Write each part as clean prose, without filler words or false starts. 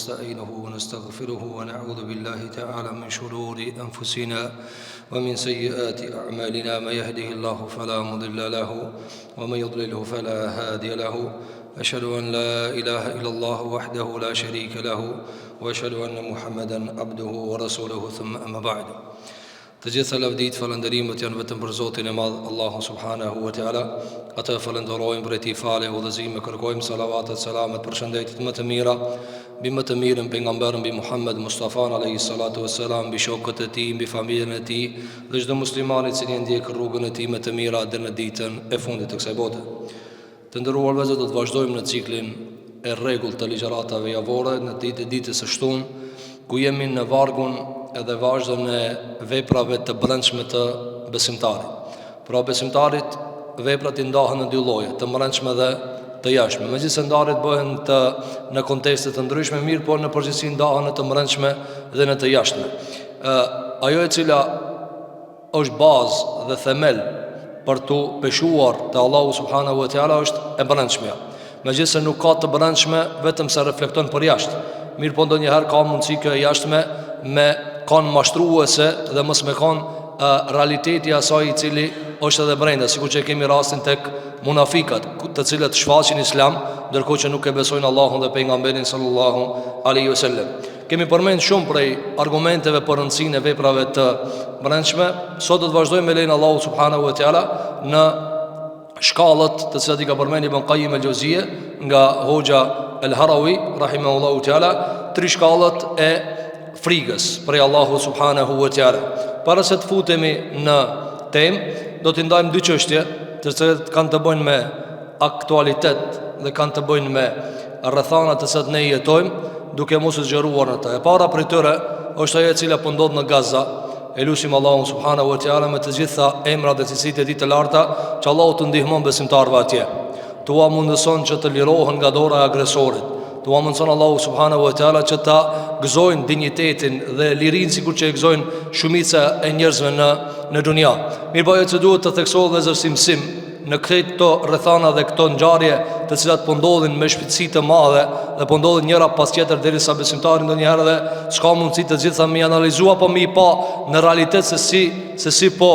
ونستعينه ونستغفره ونعوذ بالله تعالى من شرور أنفسنا ومن سيئات أعمالنا. من يهده الله فلا مضل له ومن يضلله فلا هادي له. أشهد أن لا إله إلا الله وحده لا شريك له وأشهد أن محمدا عبده ورسوله ثم أما بعد. Të gjitha lavdit, falënderimet janë vetëm për Zotin e Madh, Allahu subhanahu wa taala. Atë falenderojmë për ti fale, udhëzime, kërkojmë salavatet, selamet, përshëndetjet më të mira mbi më të mirën pejgamberin mbi Muhammed Mustafa alayhi salatu wassalam, mbi shokët e tij, mbi familjen e tij dhe çdo musliman i cili ndjek rrugën e tij më të mirë deri në ditën e fundit të kësaj bote. Të nderuar vëllezër, do të vazhdojmë në ciklin e rregullt të ligjëratave javore në ditës së shtunë, ku jemi në vargun edhe vazhdon e veprave të brendshme të besimtarit. Pra besimtarit veprat i ndahen në dy lloje, të brendshme dhe të jashtme. Megjithëse ndarjet bëhen në konteste të ndryshme, mirë po në përgjithësi ndahen në të brendshme dhe në të jashtme. Ajo e cila është bazë dhe themel për të peshuar te Allahu subhanahu wa taala është e brendshmja. Megjithëse nuk ka të brendshme, vetëm se reflekton për jashtë. Mirë po ndonjëherë ka mundësi kjo e jashtme me kanë mashtruese dhe mos me kanë realiteti asaj i cili është edhe brenda, sikur që kemi rastin tek munafikat, të cilët shfaqin islam ndërkohë që nuk e besojnë Allahun dhe pejgamberin sallallahu alaihi wasallam. Kemi përmend shumë prej argumenteve për rëndësinë e veprave të brendshme. Sot do të vazhdojmë me lenin Allahu subhanahu wa taala në shkallët të cilat i ka përmendur Ibn Qayyim al-Jauziyje nga Hoxha al-Harawi rahimahullahu taala, tri shkallët e frigës prej Allahu subhanahu wa taala. Para se të futemi në temë, do të ndajmë dy çështje të cilat kanë të bëjnë me aktualitet dhe kanë të bëjnë me rrethanat të cilat ne jetojmë, duke mos u zgjeruar në të. E para prej tyre është ajo e cila po ndodh në Gaza. Elusim Allahu subhanahu wa taala me të gjitha emrat dhe cilësitë e tij të larta, që Allahu të ndihmon besimtarëve atje. Tua mundëson që të lirohen nga dora e agresorit. Tua mundëson Allahu subhanahu wa taala që ta gëzojnë dinjitetin dhe lirinë sikur që e gëzojnë shumica e njerëzve në dunja. Mirë, ajo që duhet të theksohet dhe zërsimsim në këto rrethana dhe këto ngjarje të cilat po ndodhin me shpejtësi të madhe dhe po ndodhin njëra pas tjetër derisa besimtari ndonjëherë dhe s'ka mundësi të gjitha mi analizua, po mi pa në realitet se si po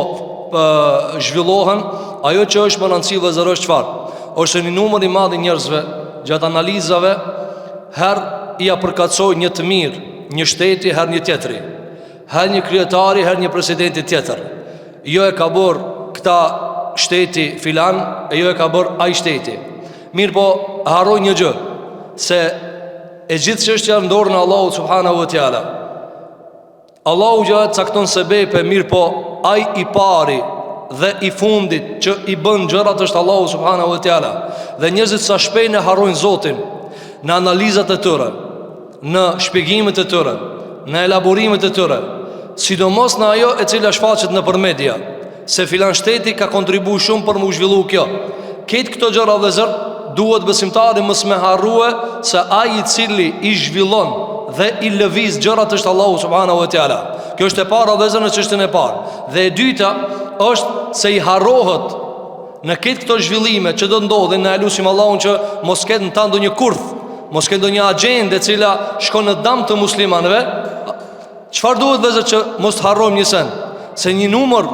zhvillohen. Ajo që është më rëndësishme vëllezër është çfarë? Është një numër i madh i njerëzve gjatë analizave herë ia përkatësoj një të mirë, një shteti herë një tjetri, herë një kryetari, herë një presidenti tjetër. Jo e ka bërë këta shteti filan, e jo e ka bërë ai shteti. Mirë po harroj një gjë, se e gjithë çështja në dorën e Allahut subhanahu wa taala. Allahu gjatë cakton sebepe, mirë po ai i pari dhe i fundit që i bën gjërat është Allahu subhanahu wa taala. Dhe njerëzit sa shpejt e harrojnë Zotin në analizat e tyre, në shpjegimet e tyre, në elaborimet e tyre, sidomos në ajo e cila shfaqet nëpër media, se filan shteti ka kontribuar shumë për mu zhvillu kjo. Këtë këto gjëra vëllezër, duhet besimtari mos me harrue se ai i cili i zhvillon dhe i lëviz gjërat është Allahu subhanahu wa taala. Kjo është e para vëllezër në çështën e parë. Dhe e dyta është se i harrohet në këtë këto zhvillime që do ndodhin, na elusim Allahun që mos ketë në ta ndonjë kurth, mos ketë ndonjë agjendë e cila shkon në dëm të muslimanëve. Çfarë duhet vëllezër që mos harrojmë një sen? Se një numër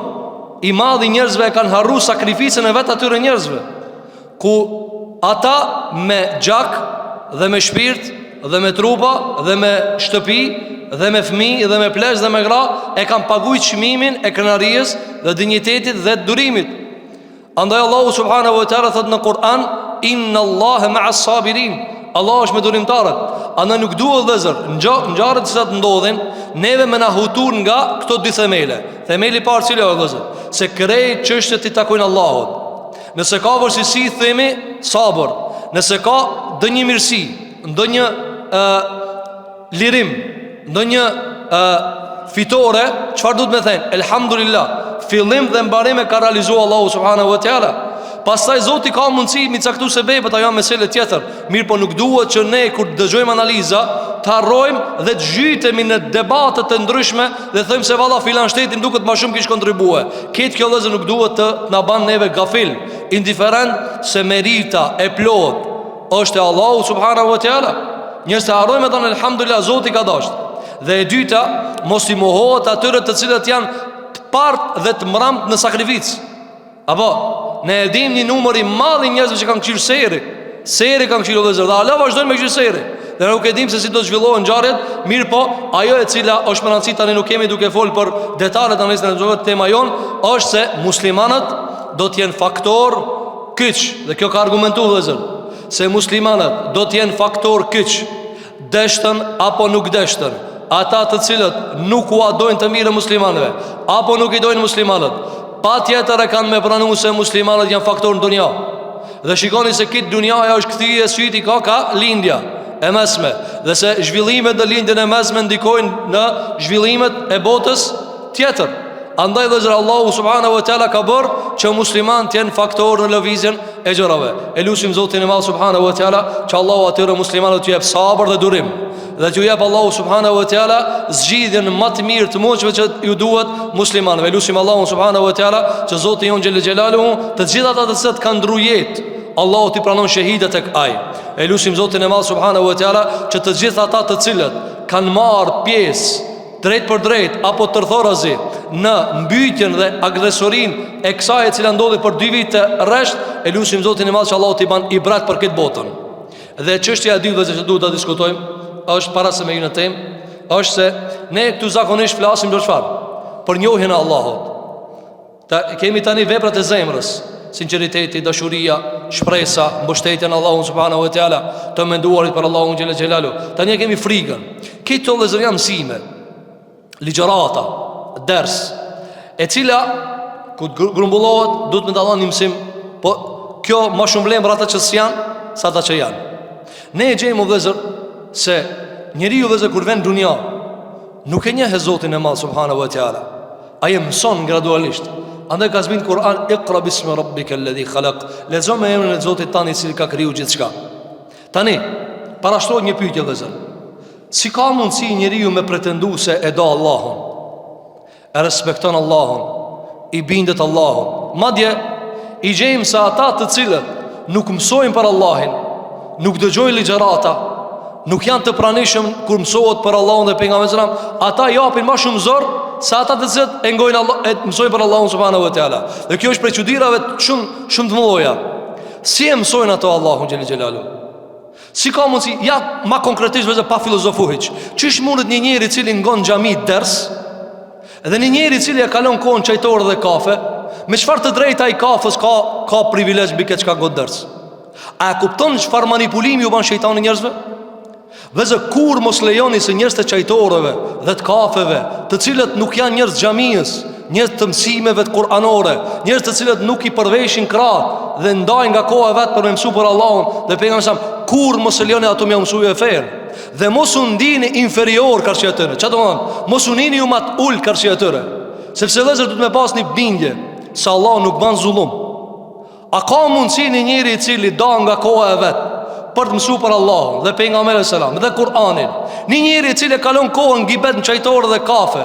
i madh i njerëzve e kanë harruar sakrificën e vet atyre njerëzve, ku ata me gjak dhe me shpirt dhe me trupa dhe me shtëpi dhe me fëmijë dhe me plesh dhe me gra e kanë paguajtur çmimin e krenarisë dhe dinjitetit dhe durimit. Andaj Allahu subhanahu wa taala thot në Kur'an: Inna Allaha ma'as sabirin. Allah është me durimtarët. Andaj nuk duhet vëllezër ngjarjet që ndodhin neve me na hutur nga këto dy themele. Themeli i parë cili është vëllezër, se krejt çështjet i takojnë Allahut. Nëse ka vështirësi themi sabër, nëse ka ndonjë mirësi, ndonjë lirim, ndonjë fitore, çfarë duhet me thënë? Elhamdulillah. Fillim dhe mbarim e ka realizuar Allahu subhanahu wa taala. Pastaj Zoti ka mundësi mi caktu sebepet, ajo mesele tjetër. Mirë po nuk duhet që ne kur dëgjojmë analiza të harrojmë dhe të zhytemi në debate të ndryshme dhe thëjmë se valla filan shteti duket më shumë kish kontribue. Këtë kjo vëllezër nuk duhet të na ban neve gafil, indiferent se merita e plot është e Allahu subhanahu wa taala. Njerëzit harrojnë me thënë elhamdulillah, Zoti ka dashur. Dhe e dyta, mos i mohohet atyre të cilët janë të partë dhe të mramtë në sakrificë. Apo ne e dim një numër i madh i njerëzve që kanë kthyer seri. Seri kanë kthyer vëllezër, dhe Allah vazhdon me kthyer seri. Dhe nuk e dim se si do të zhvillohen ngjarjet, mirë po, ajo e cila është më rëndësi tani nuk kemi duke fol për detajet analizën e zotë tema jon, është se muslimanët do të jenë faktor kyç, dhe kjo ka argumentuar vëllezër, se muslimanët do të jenë faktor kyç, deshtën apo nuk deshtën. Ata të cilët nuk u dojnë të mirë muslimanëve, apo nuk i dojnë muslimanët, patjetër e kanë me pranuar se muslimanët janë faktor në dunja. Dhe shikoni se këtë dunjaja është kthye syti ka lindja e mesme, dhe se zhvillimet dhe lindjen e mesme ndikojnë në zhvillimet e botës tjetër. Andaj dhe zërë Allahu subhanahu wa ta'ala ka bërë që musliman të jenë faktor në lëvizjen e gjërave. E lusim Zotin e madh subhanahu wa ta'ala që Allahu atyre muslimanët t'ju jep sabër dhe durim, dhe t'ju jep Allahu subhanahu wa ta'ala zgjidhjen më të mirë të moçëve që ju duhet muslimanëve. Lusim Allahu subhanahu wa ta'ala që Zoti jon xhelel xhelaluhu të gjithë ata të cilët kanë ndruar jetë, Allahu t'i pranon shahidat tek ai. E lusim Zotin e madh subhanahu wa ta'ala që të gjithë ata të cilët kanë marrë pjesë drejt për drejt apo tërthorazi në mbytjen dhe agresorin e kësaj e cila ndodhi për 2 vite rresht, e lusim Zotin e madh që Allahu t'i ban ibrat për këtë botën. Dhe çështja e dytë që duhet ta diskutojmë është para se me hyjë në temë, është se ne këtu zakonisht flasim për çfarë? Për njohjen e Allahut. Kemi tani veprat e zemrës, sinqeriteti, dashuria, shpresa, mbështetja në Allahun subhanahu wa taala, të menduarit për Allahun xhelel xhelalu. Tani kemi frikën. Këto vëllezër janë mësime, ligjërata, ders, e cila ku grumbullohet duhet me ta dhënë mësim, po kjo më shumë vlen për ata që s'janë sa ata që janë. Ne e gjejmë vëllezër se njeriu vëllezër kur vjen në dunja nuk e njeh Zotin e madh subhanahu wa taala. Ai mëson gradualisht. Andaj ka zbrit Kur'an, Iqra bismi rabbikal ladhi khalaq. Lexo me emrin e Zotit tani i cili ka kriju gjithçka. Tani parashtrohet një pyetje vëllezër. Si ka mundësi njeriu me pretendu se e do Allahun, e respekton Allahun, i bindet Allahun? Madje i gjejmë se ata të cilët nuk mësojnë për Allahin, nuk dëgjojnë ligjërata, nuk janë të pranishëm kur mësohet për Allahun dhe pejgamberin, ata japin më shumë zor se ata të cilët e ngojnë Allah, e mësojnë për Allahun subhanahu wa taala. Dhe kjo është prej çuditërave shumë të mëdha. Si e mësojnë ato Allahun xhelel xhelalu? Si ka mundsi, ja ma konkretisht vetë pa filozofu hiç. Çish mundet një njeri i cili ngon xhami ders, dhe një njeri i cili e kalon kohën çajtor dhe kafe, me çfarë të drejtë ai kafës ka privilegj mbi këtë çka god ders? A e kupton çfarë manipulimi u bën shejtani njerëzve? Vëzë kur mos lejoni se njerëz të çajtorëve dhe të kafeve, të cilët nuk janë njerëz xhamisë, njerëz të mësimeve të kuranore, njerëz të cilët nuk i përveshin krah dhe ndajnë nga koha vet për me mësu për Allahun dhe pejgamberin, kur mos e lejoni ato më mësujë fen. Dhe mos u ndini inferior karshi atyre. Çfarë do të thonë? Mos u ndini ju më të ul karshi atyre. Sepse vëzë duhet me pasni bindje se Allah nuk bën zullum. A ka mundsi një njeri i cili do nga koha e vet për të mësuar për Allahun dhe pejgamberin selam dhe Kur'anin, një njeri i cili kalon kohën gibet në çajtor dhe kafe,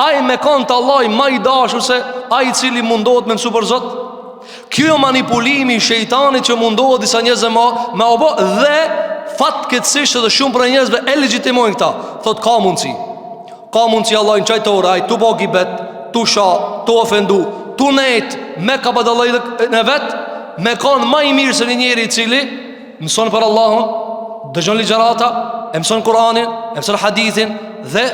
ai me kanë të Allah më i dashur se ai i cili mundohet me mësuar për Zot? Kjo manipulimi i shejtanit që mundohet disa njerëz me apo dhe fatkeqësisht edhe shumë për njerëzve e legjitimojnë këta. Thot ka mundsi. Ka mundsi Allah në çajtor, ai tu bo gibet, tu sha, tu ofendu, tu net me kabadallaj në vet, me kanë më i mirë se një njeri i cili mëson për Allahun, dëgjon ligjërata, e mëson Kur'anin, e mëson hadithin dhe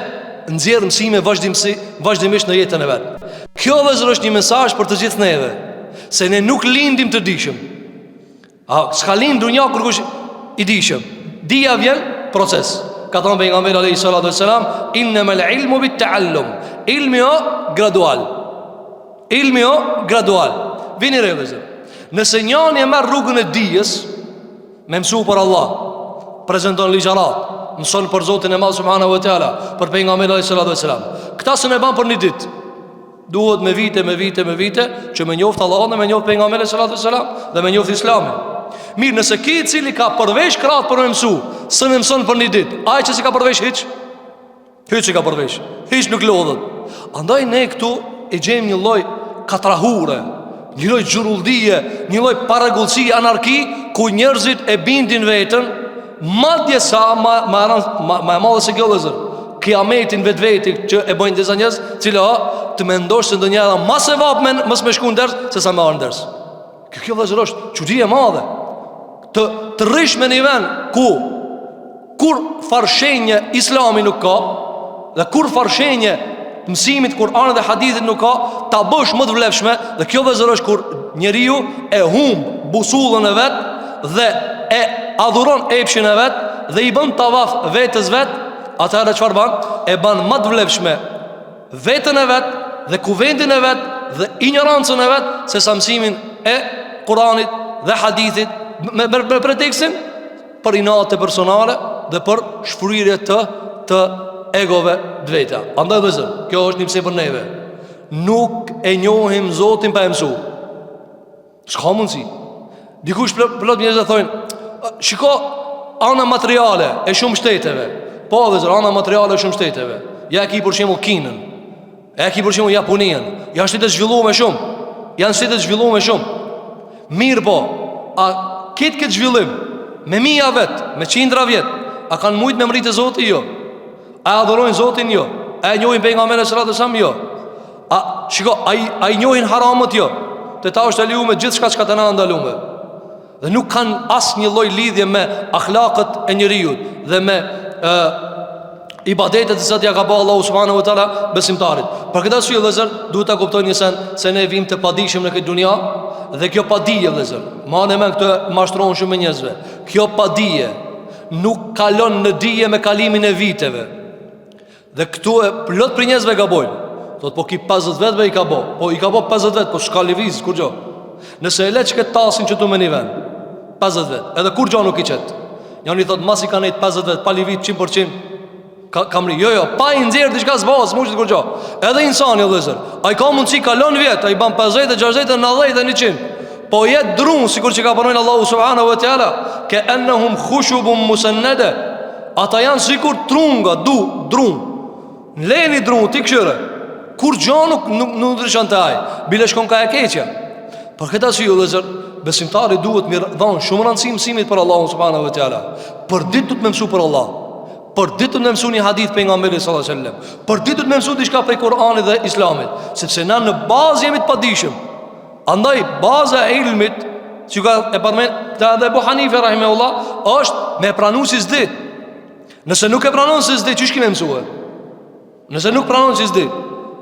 nxjerr mësime vazhdimisht në jetën e vet. Kjo vëzhgë është një mesazh për të gjithë neve, se ne nuk lindim të dishëm. S'ka lind dunja kur kush i dishëm. Dija vjen proces. Ka thënë pejgamberi alayhi salatu wassalam, innamal ilmu bit-ta'allum. Ilmi o gradual. Ilmi o gradual. Vini re vëzhgë. Nëse njëri e merr rrugën e dijes, me mësu për Allah, prezanton ligjërat, mëson për Zotin e Madh subhanahu wa taala, për pejgamberin alayhi salatu wassalam. Këta s'e bën për një ditë. Duhet me vite që me njoft Allahun dhe me njoft pejgamberin alayhi salatu wassalam dhe me njoft Islamin. Mirë, nëse ki i cili ka përvesh krahët për me mësu, s'e mëson për një ditë, ai që si ka përvesh hiç ka përvesh, hiç nuk lodhet. Andaj ne këtu e gjejmë një lloj katrahure, një lloj xhurullëdie, një lloj parregullësie, anarki, ku njerëzit e bindin veten madje sa ma e madhe se kjo dhe zër kiametin vetveti që e bëjnë disa njerëz, cila të mendosh se ndonjëra më së vapme mos më shkon ders se sa më marr ders. Kjo vëllazër është çudi e madhe. Të rrish me një vend kur farshenje Islami nuk ka, dhe kur farshenje mësimit Kur'anit dhe hadithit nuk ka, ta bësh më të vlefshme. Dhe kjo vëllazër është kur njeriu e humb busullën e vet dhe e adhuron epshin e vet dhe i bën tavaf vetes vet. Atëherë çfarë bën? E bën më të vlefshme veten e vet dhe kuvendin e vet dhe ignorancën e vet se sa mësimin e Kur'anit dhe hadithit, me pretekstin për inate personale dhe për shfryrje të egove të veta. Andaj vëllezër, kjo është një pse për neve. Nuk e njohim Zotin pa e mësu. S'ka mundsi. Dikush plot njerëz thonë, shiko ana materiale e shumë shteteve. Po vëllezër, ana materiale e shumë shteteve. Ja ki për shembull Kinën. Ja ki për shembull Japoninë. Janë shtete zhvilluar shumë. Janë shtete zhvilluar shumë. Mirë po, a këtë zhvillim me mija vet, me qindra vjet, a kanë mujt me mritë Zotin? Jo. A adhurojnë Zotin? Jo. A e njohin pejgamberin sallallahu alajhi wasallam? Jo. A shiko, a i njohin haramët? Jo. Te ta është e lejuar gjithçka që na ndaluar. Dhe nuk kanë asnjë lloj lidhje me akhlaqet e njerëzit dhe me ibadetet që ja ka bëu Allahu subhanahu wa taala besimtarit. Për këtë arsye vëllezër, duhet ta kuptojnë se ne vim të padijshëm në këtë dunja. Dhe kjo padije vëllezër, ma në men këtë mashtron shumë me njerëzve. Kjo padije nuk kalon në dije me kalimin e viteve. Dhe këtu e plot për njerëzve gabojnë. Thot po ki 50 vetëve i ka bo. Po i ka bo 50 vetë, po shka liviz, kur gjo. Nëse e le që këtë tasin që tu me një ven 50 vetë, edhe kur gjo nuk i qetë. Janë i thot mas i ka nejtë 50 vetë, pa livit 100%. Kam ri, jo, pa i nxjerë diçka zbaz, mushit kur gjo. Edhe insani vëllezër, ai ka mundsi kalon vjet, ai ban 50, 60, 90 dhe 100. Po jetë drun, sikur që ka përmendë Allahu subhanahu wa taala, ka annahum khushubun musannada. Ata janë sikur trunga, drun. Leni drun ti këshire. Kur gjo nuk ndryshon te ai, bile shkon ka e keqja. Për këtë arsye vëllezër, besimtari duhet më dhon shumë rëndësi mësimit për Allahun subhanahu wa taala. Për ditë të më mësu për Allah. Për ditë të mësu një hadith pejgamberit sallallahu alajhi wasallam. Për ditë të mësu diçka prej Kur'anit dhe Islamit, sepse na në bazë jemi të padijshëm. Andaj baza e ilmit, që ka e përmend te Abu Hanife rahimahullah, është me pranu si s'di. Nëse nuk e pranon si s'di, çish kemë mësuar? Nëse nuk pranon si s'di,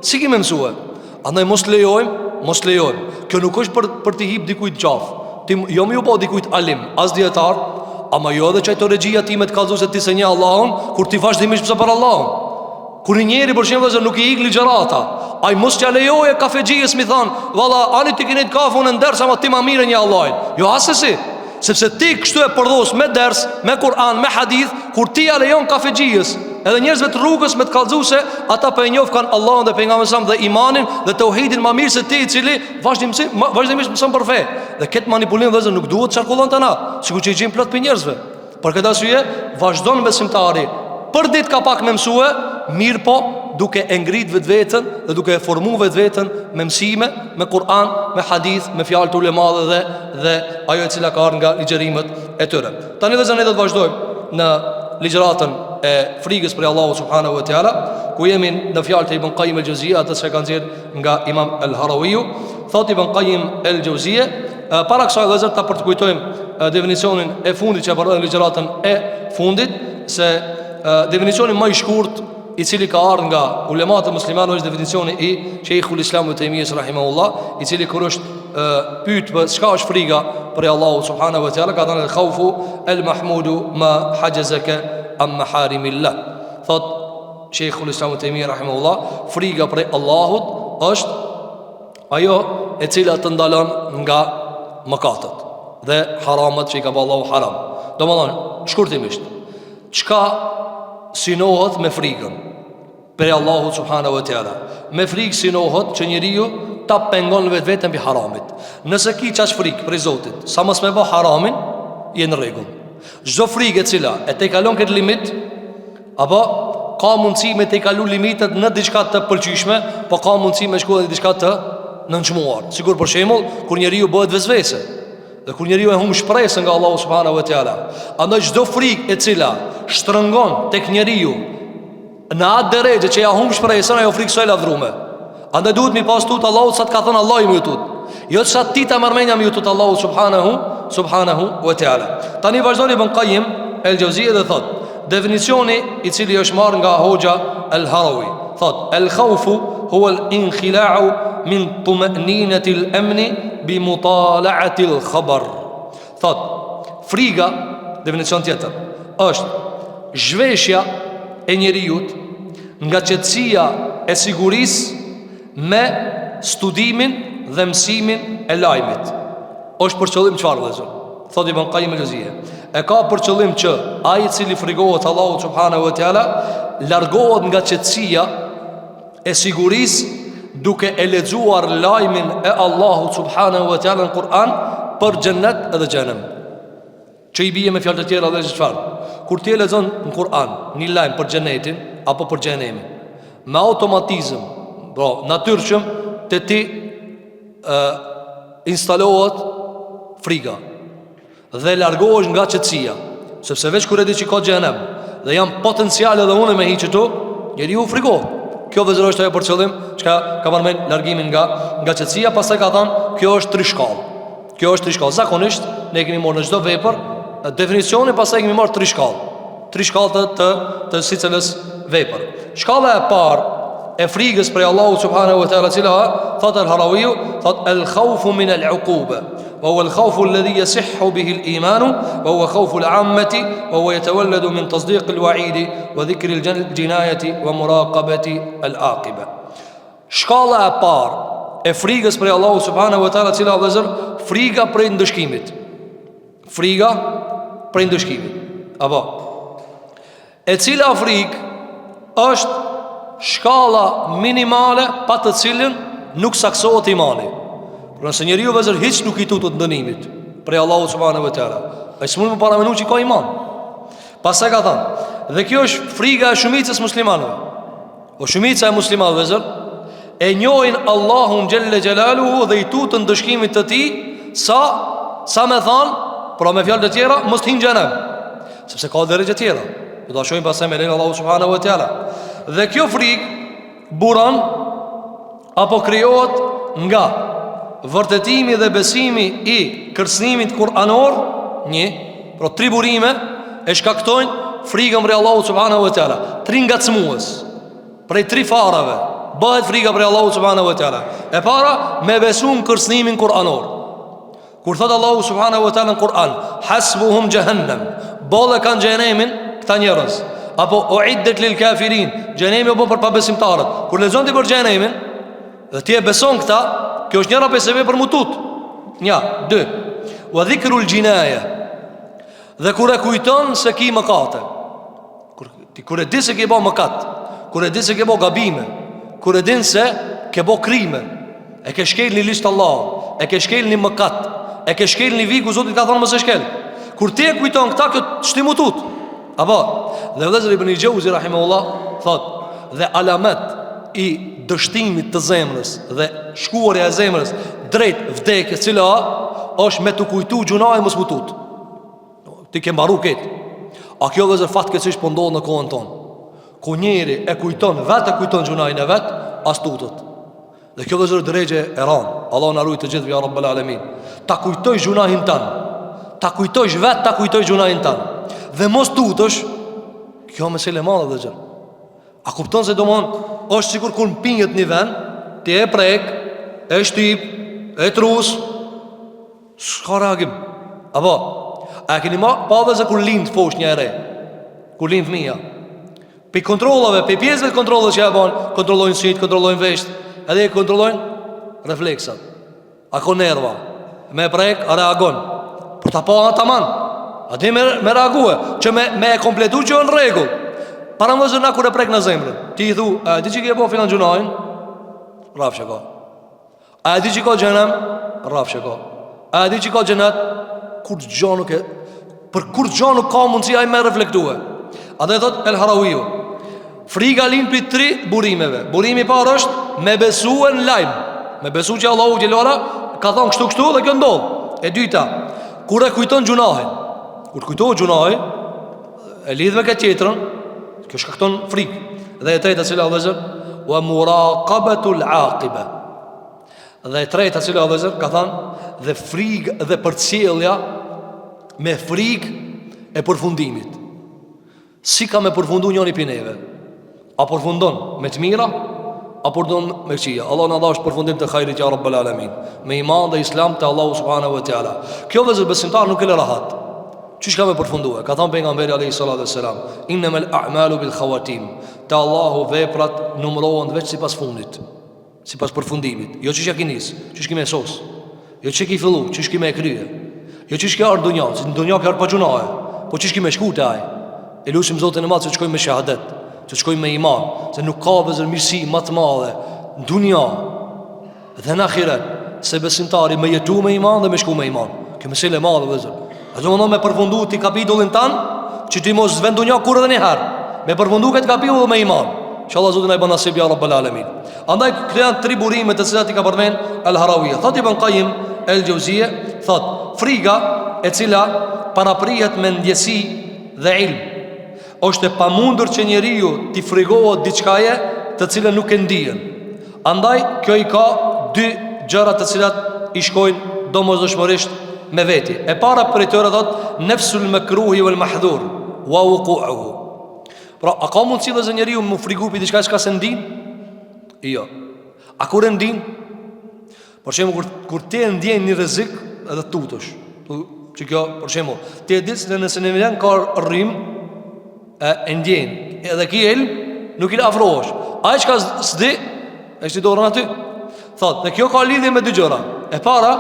si kemë mësuar? Andaj mos lejojmë. Kjo nuk është për të hip dikujt gjaf. Ti jo më u bë dikujt alim, as dietar. Ama jo edhe qaj të regjia ti me të kalzu se ti se një Allahun, kur ti vazhdimisht pëse për Allahun. Kur një njeri për shemë nuk i ik ligjerata, a i mos që lejoje kafegjijës mi thanë, valla, ani ti kinit kafe unë në ders, ama ti ma mire një Allahin. Jo asesi, sepse ti kështu e përdos me ders, me Kur'an, me hadith, kur ti a lejon kafegjijës, edhe njerëzve të rrugës me të kalzu se ata për njof kanë Allahun dhe pejgamberin sam dhe imanin dhe tauhidin ma mirë se ti i cili vazhdimisht mëson për fe. Dhe këtë manipulim vëllezër nuk duhet të çarkullon të na, sikur që i gjejmë plot për njerëzve. Për këtë arsye vazhdon besimtari për ditë ka pak me mësue, mirë po duke e ngrit vetveten dhe duke e formu vetveten me mësime, me Kur'an, me hadith, me fjalë të ulemadhe dhe ajo e cila ka ardhur nga ligjërimet e tyre. Tani vëllezër ne do të vazhdojmë në ligjëratën e frikës për Allahu subhanahu wa taala, ku jemi në fjalët e Ibn Qayyim al-Jauziyja, atë që kanë thënë nga Imam al-Harawi. Thot Ibn Qayyim al-Jauziyja, para kësaj vëllezër ta për të kujtojmë definicionin e fundit që e përdorin ligjëratën e fundit, se definicioni më i shkurt i cili ka ardhur nga ulemat e muslimanëve është definicioni i Sheikhul Islam ibn Taymiyah rahimahullah, i cili kur është pyet për çka është frika për Allahu subhanahu wa taala, ka thënë khawfu al-mahmudu ma hajazaka am maharimillah. Thot Sheikhul Islam ibn Taymiyah rahimahullah, frika për Allahut është ajo e cila të ndalon nga mëkatet dhe haramat që i ka bërë Allahu haram. Domethënë, shkurtimisht, çka sinohet me frikën për Allahu subhanahu wa taala. Me frikë sinohet që njeriu ta pengon vetveten mbi haramit. Nëse ki çash frikë për Zotit, sa mos me bë haramin, je në rregull. Çdo frikë e cila e te kalon këtë limit, apo ka mundësi me te kalu limitet në diçka të pëlqyeshme, po ka mundësi me shkuar në diçka të nënçmuar. Sigur për shembull, kur njeriu bëhet vezvese, Dhe kur njeriu e humb shpresën nga Allahu subhanahu wa taala, andaj çdo frikë e cila shtrëngon tek njeriu në atë drejtë që ja humb shpresën, ajo frikë së lavdrume. Andaj duhet mi pas tut Allahu sa të ka thënë Allahu më tut. Jo sa ti ta marrëmenja më tut Allahu subhanahu wa taala. Tani vazhdon Ibn Qayyim el-Jauziyja dhe thot, definicioni i cili është marrë nga Hoxha al-Harawi, thot el-khawfu huwa al-inkhila'u min tuma'ninati al-amni bi mutala'ati al-khabar. Thot, friga, definicion tjetër, është zhveshja e njeriut nga qetësia e sigurisë me studimin dhe mësimin e lajmit. Është për qëllim çfarë vëllezër? Thot Ibn Qayyim el-Jauziyja, e ka për qëllim që ai i cili frigohet Allahu subhanahu wa taala largohet nga qetësia e sigurisë duke e lexuar lajmin e Allahu subhanahu wa taala në Kur'an për xhennet edhe xhenem. Që i bie me fjalë të tjera dhe çfarë? Kur ti e lexon në Kur'an një lajm për xhenetin apo për xhenemin, me automatizëm, natyrshëm te ti instalohet friga dhe largohesh nga qetësia, sepse veç kur e di që ka xhenem dhe janë potenciale edhe unë me hiqë tu, njeriu frigohet. Kjo vëzëro është ajo për qëllim çka ka marrë largimin nga qetësia. Pastaj ka thënë kjo është trishkallë. Kjo është trishkallë. Zakonisht ne kemi marrë në çdo vepër definicioni, pastaj kemi marrë trishkallë. Trishkallë të sicilës vepër. Shkalla e parë e frigës prej Allahu subhanahu wa taala, cila thot al-Harawi, thot al-khawfu min al-uquba, wa huwa al-khawfu alladhi yasihhu bihi al-iman, wa huwa khawfu al-'ammati, wa huwa yatawalladu min tasdiq al-wa'id wa dhikri al-jinayati wa muraqabati al-aqiba. Shkalla e parë e frigës prej Allahu subhanahu wa taala, cila vëzër friga prej ndëshkimit. Friga prej ndëshkimit. Apo e cila frikë është shkalla minimale pa të cilën nuk saksohet imani. Por nëse njeriu vëzër hiç nuk i tutut dënimit prej Allahu subhanahu wa taala, ai s'mund të paramenu që ka iman. Pastaj ka thënë, dhe kjo është friga e shumicës muslimanëve. O shumica e muslimanëve vëzër e njohin Allahun xhelle xhelaluhu dhe i tutën dëshkimit të tij sa me thënë, pra me fjalë të tjera, mos të hinë xhenem, sepse ka drejtë të tjera. Do ta shohim pastaj me lenin Allahu subhanahu wa taala. Dhe kjo frikë buron apo krijohet nga vërtetimi dhe besimi i kërcënimit kuranor, pro tri burime e shkaktojnë frikën prej Allahut subhanahu wa taala. Tri ngacmues prej tri farave bëhet frika prej Allahut subhanahu wa taala. E para, me besu në kërcënimin kuranor. Kur thot Allahu subhanahu wa taala në Kur'an, hasbuhum jahannam, bolle kanë xhenemin këta njerëz, apo uiddet lil kafirin, xhenemi apo për pabesimtarët. Kur lexon ti për xhenemin dhe ti e beson këta, kjo është njëra pesë për mutut. 1, 2. Wa dhikrul jinaya. Dhe kur e kujton se ki mëkate, kur e di se ke bë mëkat, kur e di se ke bë gabime, kur e din se ke bë krime, e ke shkel një listë Allah, e ke shkel një mëkat, e ke shkel një viku Zoti ka thonë mos e shkel. Kur ti e kujton këta, kjo shti mutut. Apo, dhe vëllezër Ibn Jauzi rahimahullah thot, dhe alamet i dështimit të zemrës dhe shkuarja e zemrës drejt vdekjes, cila është me të kujtu gjunaj mos mutut. Ti ke mbaru ketë. A kjo vëllezër fatkeqësisht po ndodh në kohën tonë. Ku njeri e kujton gjunajin e vet, as tutët. Dhe kjo vëllezër drejgje e ran. Allah na ruaj të gjithë ya rabbal alamin. Ta kujtoj gjunajin tan. Ta kujtojsh vet, ta kujtoj gjunajin tan. Dhe mos tutësh, kjo mesele e madhe vëllezër. A kupton se domon është sikur kur mpinget një vend, ti e prek, e shtyp, e trus, s'ka reagim. Apo, a keni pa vëllezër kur lind fosh një ere, kur lind fëmia, pe kontrollave, pe pjesëve të kontrollave që ja bën, kontrollojnë syt, kontrollojnë vesht, edhe e kontrollojnë refleksat. A ka nerva, me prek, a reagon. Por ta pa tamam. A di me reague, që me e kompletu që në rregull. Para më zërna kur e prek në zemrën, ti i thu, a di që ke po filan gjunajnë? Rafë që ka. A di që ka gjenem? Rafë që ka. A di që ka gjenet? Kur gjë nuk e, për kur gjë nuk ka mundësi ai me reflektue. A dhe thot El Harawiu, friga lind për 3 burimeve. Burimi parë është me besu në lajmë, me besu që Allahu Gjellara ka thonë kështu dhe kjo ndodh. E dyta, kur e kujton gjunahin, kur kujtohet gjunahi, e lidh me këtë tjetrën, kjo shkakton frikë. Dhe e treta cila vëzër, wa muraqabatul aqiba. Dhe e treta cila vëzër, ka thënë, dhe frikë dhe përcjellja me frikë e përfundimit. Si ka me përfundu njëri pineve? A përfundon me të mira, a përfundon me këqija? Allah në dhash përfundim të khairit ja Rabbel Alamin, me iman dhe islam të Allahu subhanahu wa ta'ala. Kjo vëzër besimtar nuk e le rahat. Qysh ka me përfundue? Ka thënë pejgamberi alayhi salatu wassalam, innamal a'malu bil khawatim. Te Allahu veprat numërohen veç sipas fundit, sipas përfundimit. Jo çish ja kinis, çish kimë sos. Jo çish ki fillu, çish kimë krye. Jo çish ka ardhur dunja, në dunja ka ardhur pa gjunahe. Po çish kimë shku te ai. E lutim Zotin e Madh se të shkojmë me shahadet, të shkojmë me iman, se nuk ka vëzër mirësi më të madhe në dunja dhe në ahiret se besimtari me jetu me iman dhe me shku me iman. Kjo mesele e madhe vëzër. A do më përfundu ti kapitullin tanë, që ti mos zven dunja kur edhe një herë, me përfundu këtë kapitull me iman. Inshallah Zotin ai bën nasib ya Rabbel Alamin. Andaj këto janë tri burime të cilat i ka përmend Al-Harawiya. Thot Ibn Qayyim El-Jauziyja, thot friga e cila paraprihet me ndjesi dhe ilm, është e pamundur që njeriu t'i frigohet diçkaje të cilën nuk e ndihen. Andaj kjo i ka dy gjëra të cilat i shkojnë domosdoshmërisht me veti. E para për tyre thot nafsul makruhi wal mahdhur wa wuqu'uhu. Pra, a ka mundësi dhe zë njeriu më frigu për diçka që ka se ndin? Jo. A kur e ndin? Por shemë, kur ti e ndjen një rrezik edhe tutësh, që kjo, por shemë, ti e ditë se nëse në milen ka rrim, e ndjen, edhe ki el, nuk i afrohesh. A e që ka s'di, e që ti dorën aty? Thot, dhe kjo ka lidhje me dy gjëra. E para,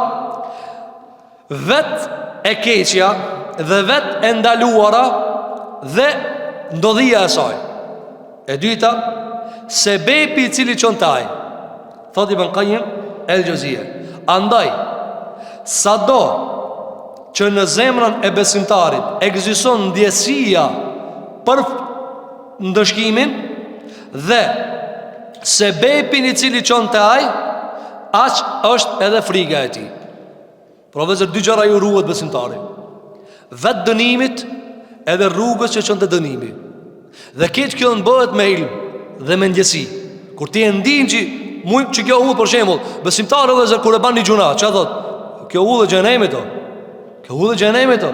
vet e keqja dhe vet e ndaluara dhe ndodhia e saj. E dyta, sebepi i cili çon taj. Thot Ibn Qayyim El-Jauziyja, andaj sado që në zemrën e besimtarit ekziston ndjesia për ndëshkimin dhe sebepin i cili çon taj, aq është edhe frika e tij. Pra vëzër, dy gjëra ju ruhet besimtari: vetë dënimit edhe rrugës që çon te dënimi. Dhe këtë kjo bëhet me ilm dhe me ndjesi. Kur ti e ndin që kjo udhë, për shembull, besimtari vëzër, kur e ban një gjuna, ç'a thot? Kjo udhë xhenemit o. Kjo udhë xhenemit o.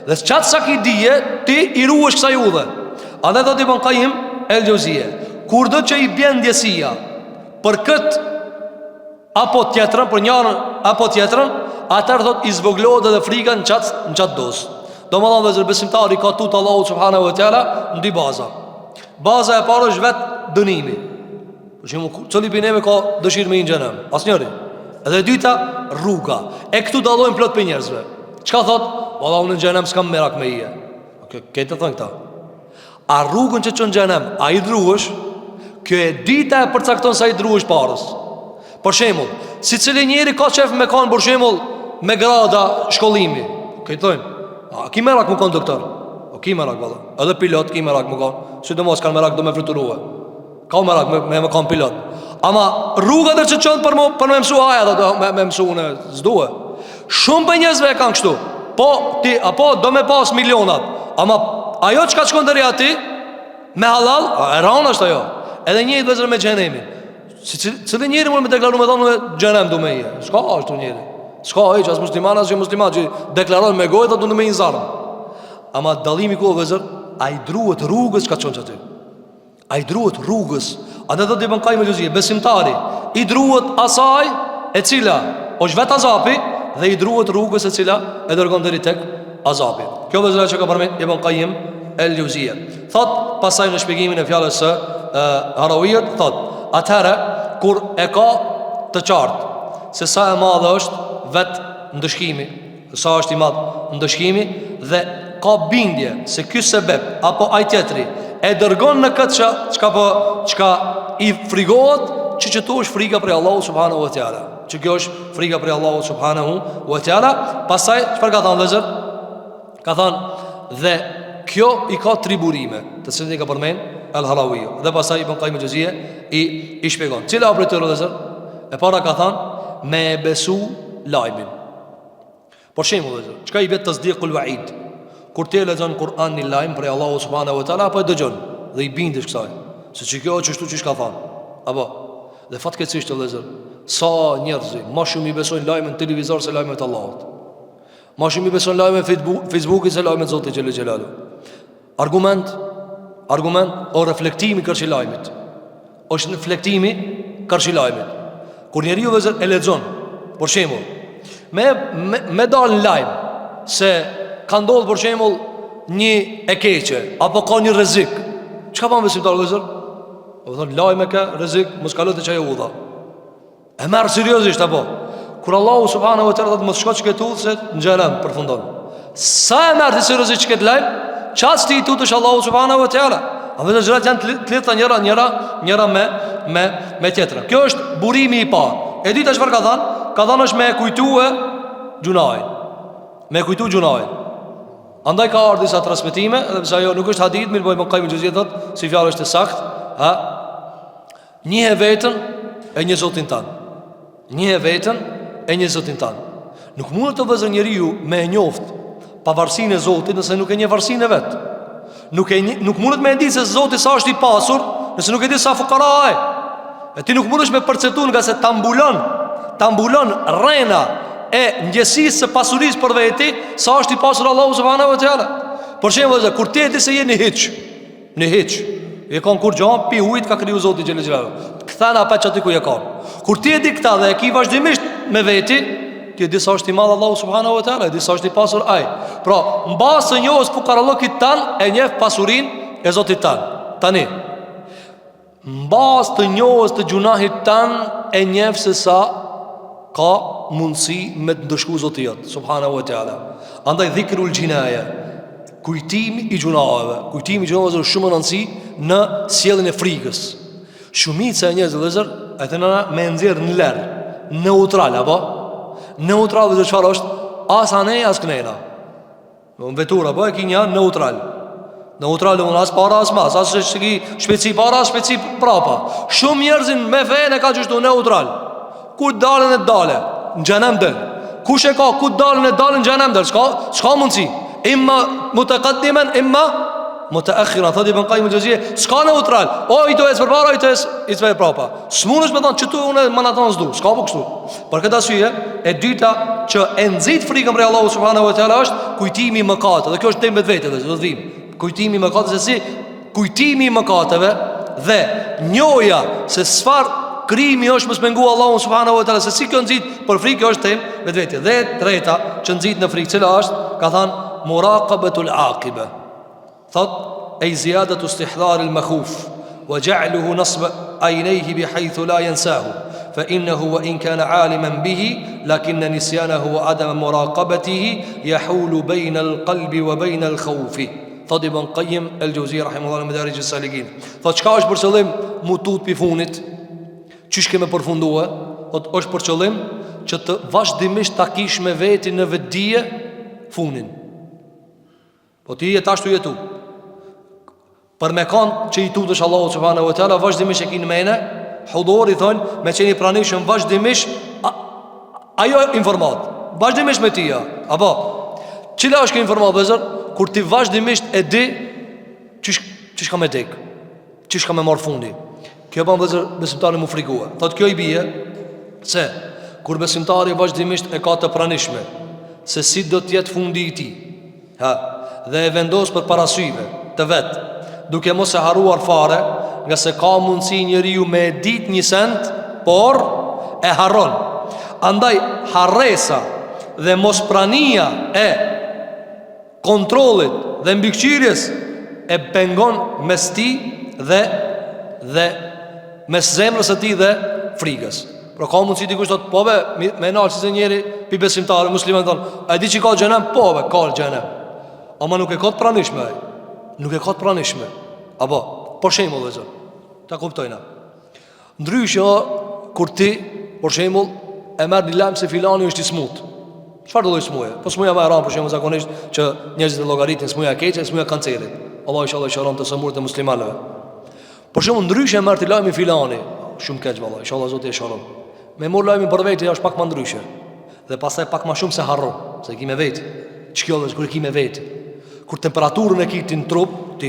Dhe çat sa ki dije, ti i ruhesh kësaj udhë. Andaj thot Ibn Qayyim El-Jauziyja, kurdo që i bjen ndjesia për këtë apo tjetrën, për njërin apo tjetrën, atëherë thot i zvoglohet edhe frika në çat dos. Domethënë vëzër, besimtari ka tut Allahu subhanahu wa taala në dy baza. Baza e parë është vetë dënimi. Për shembull, cili bineve ka dëshirë me një xhenem? Asnjëri. Edhe e dyta, rruga. E këtu dallojnë plot për njerëzve. Çka thot? Valla unë në xhenem s'kam merak me ije. Këtë të thënë këta. A rrugën që çon xhenem, a i druhesh? Kjo e dyta e përcakton sa i druhesh parës. Për shembull, si cili njeri ka qef me kanë, për shembull, me grada shkollimi. Këtë thënë, a ki merak më kanë doktor? O ki merak valla. Edhe pilot ki merak më kanë. Sidomos kanë merak do me fluturue. Ka merak me kanë pilot. Ama rruga dhe që çon për me mësu haja dhe me mësu unë s'duhe. Shumë për njerëzve e kanë kështu. Po ti apo do me pas milionat. Ama ajo çka shkon deri aty me halal, e rana është ajo. Edhe njëjtë vëzër me xhenemin. Cili njeri mund me deklaru me thonë xhenem du me ije. S'ka ashtu njeri. S'ka hiç as musliman as jo musliman që deklaron me gojë do me një zarm. Ama dallimi ku vëzër, ai druhet rrugës ka çon aty. Ai druhet rrugës. Andaj do të bën Qayyim El-Jauziyja, besimtari i druhet asaj e cila është vetë azapi dhe i druhet rrugës e cila e dërgon deri tek azapi. Kjo vëzëra që ka përmend Ibn Qayyim El-Jauziyja. Thot pasaj në shpjegimin e fjalës së Harawiya, thot atëherë kur e ka të qartë se sa e madhe është vetë ndëshkimi, sa është i madh ndëshkimi, dhe ka bindje se ky sebeb apo ai tjetri e dërgon në këtë çka i frigohet, që to është frika prej Allahu subhanahu wa taala. Që kjo është frika prej Allahu subhanahu wa taala. Pastaj çfarë ka thënë vëllazër? Ka thënë dhe kjo i ka tri burime, të cilët i ka përmend Al-Harawiya. Dhe pastaj Ibn Qayyim El-Jauziyja i shpjegon. Cila operator vëllazër? E para ka thënë me besu lajmin. Por shembull, çka i vet tasdiqul wa'id? Kur ti lexon Kur'an në lajm për Allahu subhanahu wa taala apo e dëgjon dhe i bindesh kësaj, se çka çështu çish ka thënë. Apo dhe fatkeqësisht të vëllezër, sa njerëz më shumë i besojnë lajmin televizor se lajmet e Allahut. Më shumë i besojnë lajmet Facebookit se lajmet e Zotit xhelel xhelalu. Argument o reflektimi kërshi lajmit. Është reflektimi kërshi lajmit. Kur njeriu vëllezër e lexon, për shembull, me dal në lajm se ka ndodhur për shembull një e keqe apo ka një rrezik. Çka bën besimtar vëllezër? Do thonë lajme ka rrezik, mos kalo të çaj udhë. E merr seriozisht apo? Kur Allahu subhanahu wa taala thotë mos shko çka udhë se në xhenem përfundon. Sa e merr seriozisht çka lajm? Çast ti tutesh Allahu subhanahu wa taala. A vetë gjërat janë të lehta njëra me tjetrën. Kjo është burimi i parë. E dita çfarë ka thënë? Ka thënë është me kujtue gjunajin. Me kujtu gjunajin. Andaj ka ardhur disa transmetime, edhe pse ajo nuk është hadith, mirë po Ibn Qayyim el-Juzeyri thotë si fjalë është e saktë, njihe veten e një Zotin tan. Njihe veten e një Zotin tan. Nuk mund të vëzë njeriu me e njoft pavarësinë e Zotit nëse nuk e njeh varësinë e vet. Nuk mundet me e di se Zoti sa është i pasur nëse nuk e di sa fukara ai. E ti nuk mundesh me perceptuar nga se ta mbulon rrena e ndjesisë së pasurisë për veti sa është i pasur Allahu subhanahu wa taala. Për shembull, kur ti e di se je në hiç, e kanë kur gjao pi ujit ka kriju Zoti xhelel xhelal. Kthen apo çati ku e kanë. Kur ti e di këtë dhe e ki vazhdimisht me veti, ti e di sa është i madh Allahu subhanahu wa taala, e di sa është i pasur ai. Pra, mbas së njohës fukarallokit tan e njeh pasurinë e Zotit tan. Tani, mbas të njohës të gjunahit tan e njeh se sa ka mundësi me të ndëshku Zotijat subhanahu wa taala. Andaj dhikrul gjinaja, kujtimi i gjunaheve. Kujtimi i gjunaheve është shumë rëndësi në sjelljen e frikës. Shumica e njerëzve vëllezër e thënë me nxjerr në lër, neutral apo neutral dhe çfarë është? As anë as kënena. Në vetur apo e kinja neutral. Neutral do as para as mas, as shpejtësi para as shpejtësi prapa. Shumë njerëzin me fenë ka çështu neutral. Ku dalën e dalë në xhenem del. Kush e ka ku dalën e dalën në xhenem del. S'ka mundsi. Imma mutaqaddiman imma mutaakhiran. Thot Ibn Qayyim el-Juzeyri, s'ka neutral. O i do es përpara, i do es i prapa. S'mundesh me thon çtu unë manaton s'du. S'ka po kështu. Për këtë arsye, e dyta që e nxit frikën për Allahu subhanahu wa taala është kujtimi i mëkateve. Dhe kjo është temë vetë, do të vim. Kujtimi i mëkateve se si kujtimi i mëkateve dhe njoja se çfarë krimi është mos pengu Allahu subhanahu wa taala, se si kjo nxit për frikë është temë vetë. Dhe treta që nxit në frikë cila është, ka thënë muraqabatul aqiba. Thot ay ziyadatu istihdar al-makhuf wa ja'luhu nasb aynayhi bihaythu la yansahu fa innahu wa in kana 'aliman bihi lakin nisyanahu wa adam muraqabatihi yahulu bayna al-qalbi wa bayna al-khawfi. Thot Ibn Qayyim el-Juzeyri rahimahullah në Madarij as-Salikin. Thot çka është për qëllim mutut pi funit? Çish kemë përfunduar? Thot është për qëllim që të vazhdimisht ta kish me veti në vetdije funin. Po ti je tash tu jetu. Për me kanë që i tutesh Allahu subhanahu wa taala vazhdimisht e kin mene, hudor i thon me qenë i pranishëm vazhdimisht ajo informat. Vazhdimisht me tia. Apo cila është kjo informat bezër? Kur ti vazhdimisht e di çish ka me dek, çish ka me marr fundi. Kjo bën bezër besimtari mu frikua. Thot kjo i bie se kur besimtari vazhdimisht e ka të pranishme se si do të jetë fundi i tij. Dhe e vendos për parasyve të vetë, duke mos e haruar fare, nga se ka mundësi njeriu me dit një send, por e harron. Andaj harresa dhe mos prania e kontrollit dhe mbikëqyrjes e pengon mes ti dhe mes zemrës së tij dhe frikës. Pra ka mundësi dikush thotë, po be, me nalë si se njeri pi besimtarë, musliman thonë, a di që ka xhenem? Po be, ka xhenem. Ama nuk e ka të pranishme ai. Nuk e ka të pranishme. Apo, për shembull vëllezër, ta kuptojna. Ndryshe kur ti, për shembull, e merr një lajm se filani është i smut. Çfarë do lloj smuje? Po smuja më e rëndë për shembull zakonisht që njerëzit e llogaritin smuja e keqe, smuja e kancerit. Allah inshallah i shëron të sëmurët e muslimanëve. Për shembull ndryshe e merr ti lajmin filani, shumë keq vallahi, inshallah Zoti e shëron. Me mor lajmin për vetë është pak më ndryshe. Dhe pastaj pak më shumë se harron. se ki me vetë. Ç'kjo është kur e ki me vetë? Kur temperaturën e ki ti në trup, ti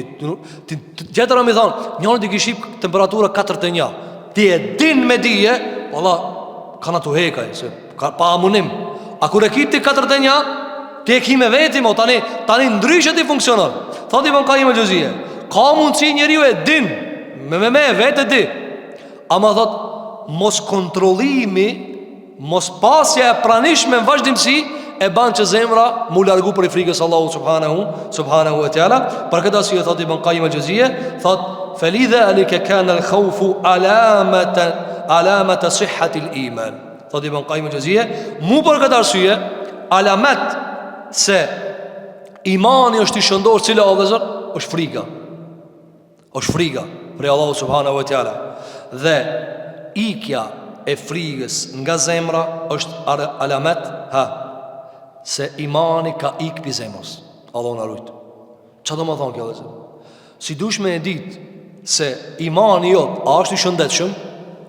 gjetëra mi thonë, njëri di kiship temperatura 41. Ti e din me dije, valla, kana tu hekaj, se pa amunim. A kur e ki ti 41, ti e ki me veti, mo tani ndryshe ti funksionon. Thot Ibn Qayyim al-Juzeyy, ka mundsi njeriu e din, me vetë di. Ama thot, mos kontrollimi, mos pasja e pranishme në vazhdimsi e ban që zemra mu largu për i frikës Allahu subhanahu wa ta'ala. Për këtë arsye thot Ibn Qayyim al-Juzeyy, thot falidha alika kana al-khawfu alamata sihhati al-iman. Thot Ibn Qayyim al-Juzeyy, mu për këtë arsye alamet se imani është i shëndor, cila o vëzër, është frika. është frika për Allahu subhanahu wa ta'ala. Dhe ikja e frikës nga zemra është alamet se imani ka ik pi zemrës. Allahu na rujt. Çfarë do të thonë kjo vëzër? Si dush me e ditë se imani jot a është i shëndetshëm,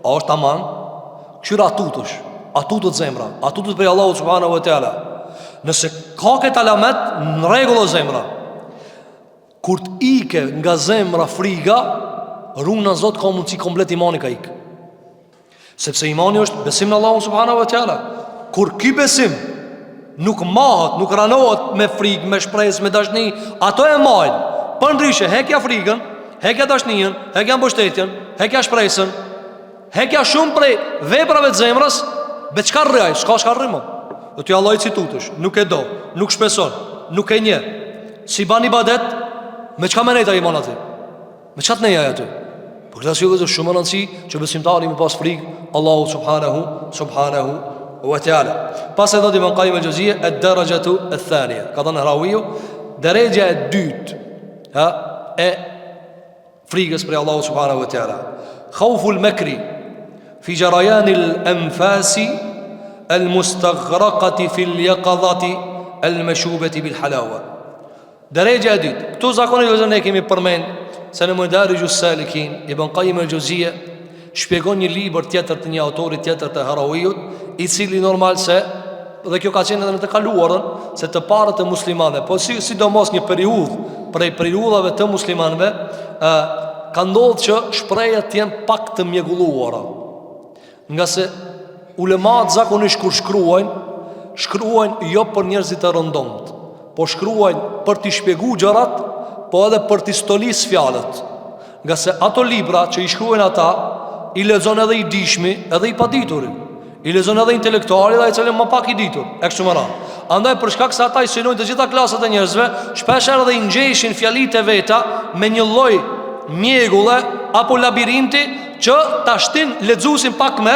a është aman, këshyra atutët zemra, atutët për Allahu subhanahu wa ta'ala. Nëse ka këtë alamet, në regull o zemra. Kur t'ike nga zemra friga, runa Zot ka mundësi komplet imani ka ik. Sepse imani është besim në Allahu subhanahu wa ta'ala. Kur ki besim nuk mahat, nuk ranohet me frikë, me shpresë, me dashni, ato e majnë. Për ndryshe, hekja frikën, hekja dashnijën, hekja mbështetjen, hekja shpresën, hekja shumë prej veprave të zemrës, be çka rraj, s'ka çka rrimo. Dhe ty Allah i citutësh, nuk e do, nuk shpeson, nuk e nje. Si ban ibadet, me qka me nejta iman ati? Me qatë neja aty? Për këta si dhe shumë rëndësi që besimtari me pas frikë Allahu subhanahu wa ta'ala. Pas e dhët Ibn Qayyim al-Juzeyy, e darajatu e thania. Ka thënë Hrawiu, deregja e dytë e frikës për Allahu subhanahu wa ta'ala. Khawfu al-makri fi jarayani al-anfasi al-mustaghraqati fil yaqadhati al-mashubati bil halawa. Deregja e dytë. Këtu zakonisht ne kemi përmend se në Madarijus Salikin Ibn Qayyim al-Juzeyy shpjegon një libër tjetër të një autori tjetër të Hrawiut, i cili normal se, dhe kjo ka qenë edhe në të kaluarën, se të parët e muslimanëve, po sidomos një periudhë prej periudhave të muslimanëve, ka ndodhur që shprehjet janë pak të mjegulluara. Nga se ulemat zakonisht kur shkruajnë jo për njerëzit të rëndomt, po shkruajnë për t'i shpjegu gjërat, po edhe për t'i stolis fjalët. Nga se ato libra që i shkruajnë ata, i lexon edhe i dishmi, edhe i padituri, i lexon edhe intelektuali dhe i cili më pak i ditur, e kështu me radhë. Andaj për shkak se ata i synojnë të gjitha klasat e njerëzve, shpesh edhe i ngjeshin fjalitë e veta me një lloj mjegulle apo labirinti që ta shtin lexuesin pak me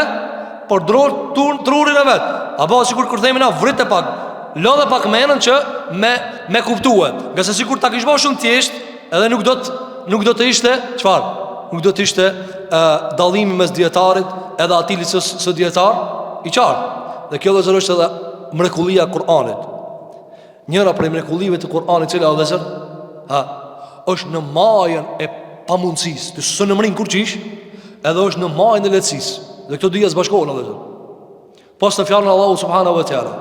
por trurin e vet. Apo sikur kur themi na vrit e pak, lodhe pak menën që me kuptue. Nga se sikur ta kish bërë shumë thjesht, edhe nuk do të ishte çfarë? Nuk do të ishte dallimi mes dietarit edhe atilit së dietar i qartë. Dhe kjo vëzër është edhe mrekullia e Kur'anit. Njëra prej mrekullive të Kur'anit, cila vëzër, është në majën e pamundësisë, të së nëmrin kur qish, edhe është në majën e lehtësisë. Dhe këto dyja zbashkohen vëzër. Pas të fjalën Allahu subhanahu wa ta'ala.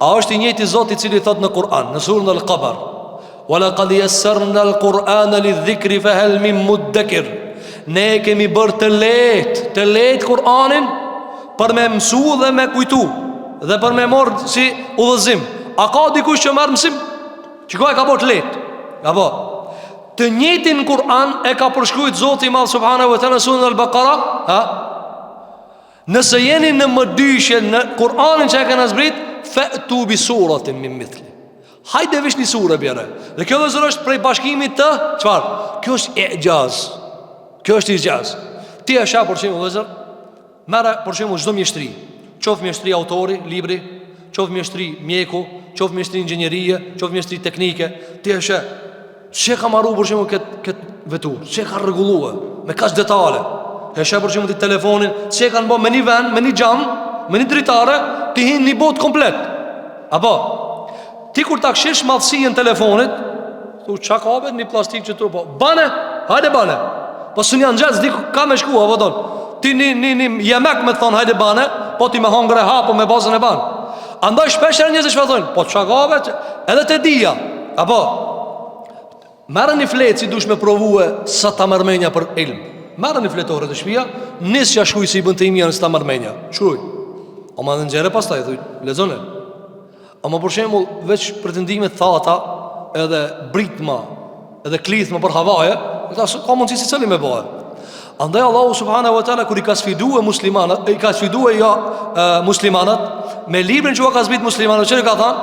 A është i njëjti Zoti i cili thot në Kur'an, në surën Al-Qamar, wa laqad yassarna al-Qur'ana lidh-dhikri fa hal min muddakir. Ne kemi bërë të lehtë Kur'anin për me mësu dhe me kujtu dhe për me morë si udhëzim. A ka dikush që marr mësim? Çka e ka bërë të lehtë? Apo të njëjtin Kur'an e ka përshkruajtur Zoti i Madh subhanahu wa ta'ala surën Al-Baqara, Nëse jeni në mëdyshje në Kur'anin që e kanë zbrit, fa'tu bi suratin min mithli. Hajde vesh një sure bjere. Dhe kjo dhe zërë është prej bashkimit të qëfar? Kjo është i'jaz. Kjo është i'jaz. Ti e shah për shemull dhe zërë, mere për shemull çdo mjeshtri, qof mjeshtri autori, libri, qof mjeshtri mjeku, qof mjeshtri inxhinjerie, qof mjeshtri teknike. Ti e shah që ka marru për shemull këtë vetur, që ka rregullue me kaq detale. E shah për shemull të telefonin, që kanë bë me një vend, me një xham, me një dritare, ti hin një botë komplet. Apo ti kur ta kshesh madhësinë telefonit, thu çka ka bëhet një plastik që tu po. Bane, hajde bane. Po sun janë xhaz diku ka me shku apo don. Ti ni jemek me thon hajde bane, po ti me hongre hapo me bazën e ban. Andaj shpesh njerëzit shpëtojnë, po çka gave edhe te dia. Apo marrën një fletë si dush me provue sa ta mërmenja për ilm. Marrën një fletore të shtëpia, nis që shkruaj si ibn Taymija në ta mërmenja. Shkruaj. O ma dhe nxere pastaj, thuj, lezone. Ama për shembull, veç pretendimet thata, edhe britma, edhe klithma për havaje, këta ka mundësi si cëli me bëhe. Andaj Allahu subhanahu wa taala kur i ka sfidue muslimanat, i ka sfidue muslimanat me librin që ka zbrit muslimanat, çfarë ka thënë?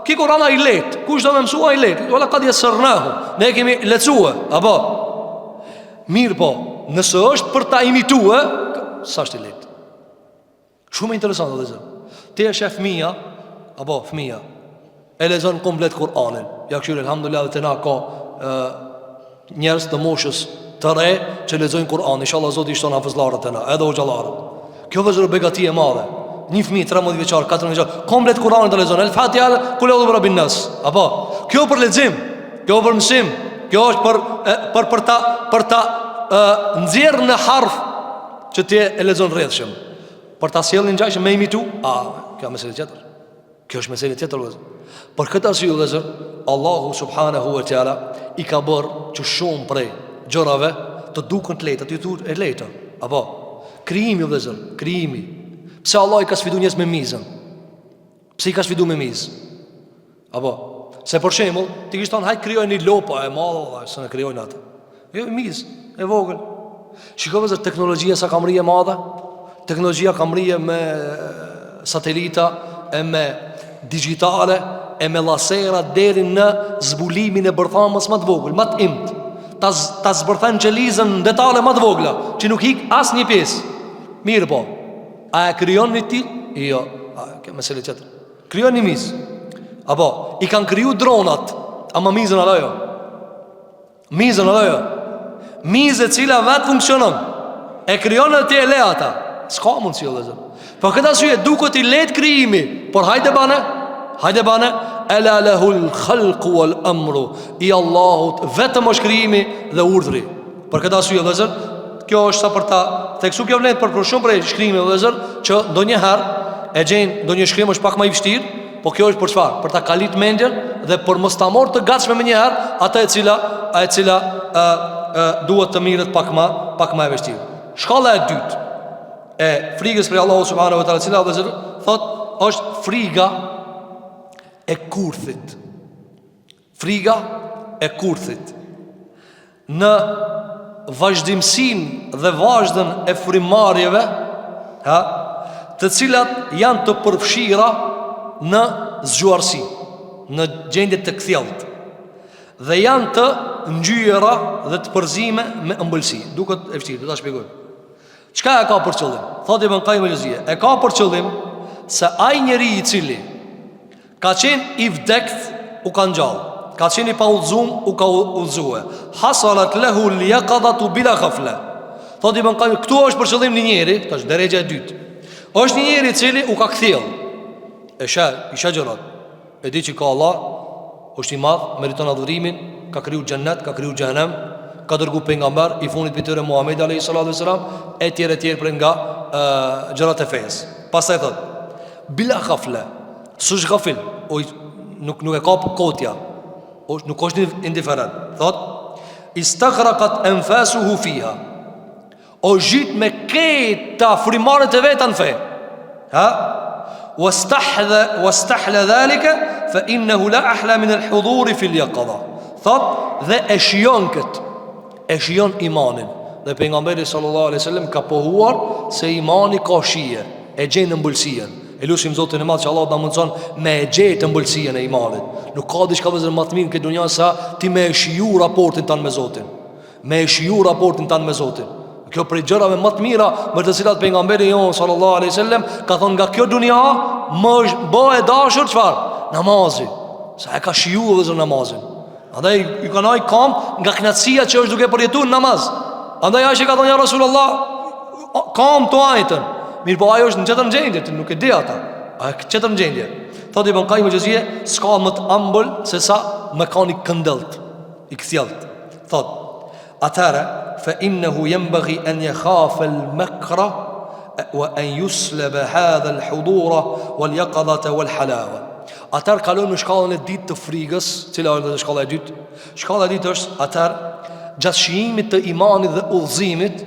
Ki Kur'ana i lehtë, kush do më mësua i lehtë? Wala qad yassarnahu. Ne kemi lecuar, apo mirë po, nëse është për ta imituar, sa është i lehtë. Shumë interesant edhe zë. Ti e shef fëmia, apo fëmia e lexon komplet Kur'anin. Ja kështu elhamdulillah te na ka njerëz të moshës të re që lexojnë Kur'an. Inshallah Zoti i shton hafizllarët e na, edhe xhallarët. Kjo vëzhgë begati e madhe. Një fëmijë 13 vjeçar, 14 vjeçar, komplet Kur'anin të lexon. El Fatiha, kul a'udhu birabbin nas. Apo, kjo për lexim, kjo për mësim, kjo është për ta nxjerrë në harf që ti e lexon rrethshëm. Për ta sjellë ngjashëm me imitu, kjo është meselë tjetër. Kjo është meselë tjetër vëzhgë. Për këtë arsye vëzhgë, Allahu subhanahu wa taala i ka bërë që shumë prej gjërave të duken të lehta, ti thua e lehta. Apo, krijimi vëzhgë, krijimi. Pse Allah i ka sfidu njës me mizën? Pse i ka sfidu me mizë? Apo, se për shembull, ti kishton hajt krijoj një lopa e madhe, se ne krijojnë atë. Jo mizë, e vogël. Shikoj se teknologjia sa ka mrije madhe. Teknologjia ka mrije me satelita, e me digjitale, e me lasera deri në zbulimin e bërthamës më të vogël, më të imt. Ta zbërthen qelizën në detale më të vogla, që nuk hik as një pjesë. Mirë po. A e kryon një til? Jo, kjo mesele qëtër. Kryon një mizë. Apo, i kanë kryu dronat, ama mizën allojo. Mizën allojo. Mizë e cila vetë funksionon, e kryon e ti e le ata. Ska mund si jo dhe zërë. Po këta syje duke ti let krijimi. Por hajde bane Ela lehul khalqu wal amru. I Allahut vetëm është krijimi dhe urdhri. Për këta syje dhe zërë, kjo është sa për ta theksu kjo vlet për shumë prej shkrimeve vëllezër që ndonjëherë e gjejnë ndonjë shkrim është pak më i vështirë, po kjo është për çfarë? Për ta kalit mendjen dhe për mos ta marrë të gatshme më njëherë atë e cila duhet të mirët pak më e vështirë. Shkalla e dytë e frikës për Allahu subhanahu wa taala, cila vëllezër thot është friga e kurthit. Friga e kurthit. Në vazhdimsin dhe vazhdën e frimarjeve, të cilat janë të përfshira në zgjuarsi, në gjendje të kthjellët, dhe janë të ngjyra dhe të përzime me ëmbëlsi. Duket e vështirë, do ta shpjegoj. Çka e ka për qëllim? Thotë Ibn Qayyim el-Juzeyy, e ka për qëllim se ai njeri i cili ka qenë i vdekth u ka ngjall, ka qenë i pa udhëzum u ka udhëzue, hasalat lehu l-yaqadatu bila ghafla. Thotë Ibn Qayyim, këtu është për qëllim një njeri, tash drejja e dytë. Është një njeri i cili u ka kthjell. I shajërat. E di që ka Allah, është i madh, meriton adhurimin, ka kriju xhennet, ka kriju xhenem, ka dërguar pejgamber i fundit për tyre Muhamedi alayhi salatu wasalam, e tjerë për nga gjërat e fesë. Pastaj thotë, bila ghafla, s'ush ghafil, nuk e ka kotja. Nuk është indiferent. Thot istaghraqat anfasuhu fiha. O gjit me këta frimarët e veta në fe. Wastahla dhalika fa innahu la ahla min al-hudhur fi al-yaqadha. Thot dhe e shijon kët. E shijon imanin. Dhe pejgamberi sallallahu alaihi wasallam ka pohuar se imani ka shije, e gjen ëmbëlsien. E lutim Zotin e Madh që Allah na mundson me e gjetë ëmbëlsinë e imanit. Nuk ka diçka vëzër më të mirë këtë dunja sa ti me e shiju raportin tanë me Zotin. Me e shiju raportin tanë me Zotin. Kjo prej gjërave më të mira me të cilat pejgamberi jon sallallahu alaihi wasallam ka thonë nga kjo dunja më bëhet dashur çfarë? Namazi. Sa e ka shiju vëzër namazin. Andaj i kanoi kam nga kënaqësia që është duke përjetuar namaz. Andaj ai ka thonë ja Rasulullah, kam to ajtën. Mirë po ajo është në qëtër në gjendje, të nuk e di ata. A e qëtër në gjendje. Thot Ibn Qayyim el-Juzeyy, s'ka më të ambël se sa me kanë i këndëlt, i kthjellët. Thot, atëra fa innehu yanbaghi an yakhafa al-makra wa an yuslaba hadha al-hudura wal-yaqadata wal-halawa. Atar kalon në shkallën e ditë të frigës. Cila është shkalla e dytë? Shkalla e dytë është atar gjatë shijimit të imanit dhe udhëzimit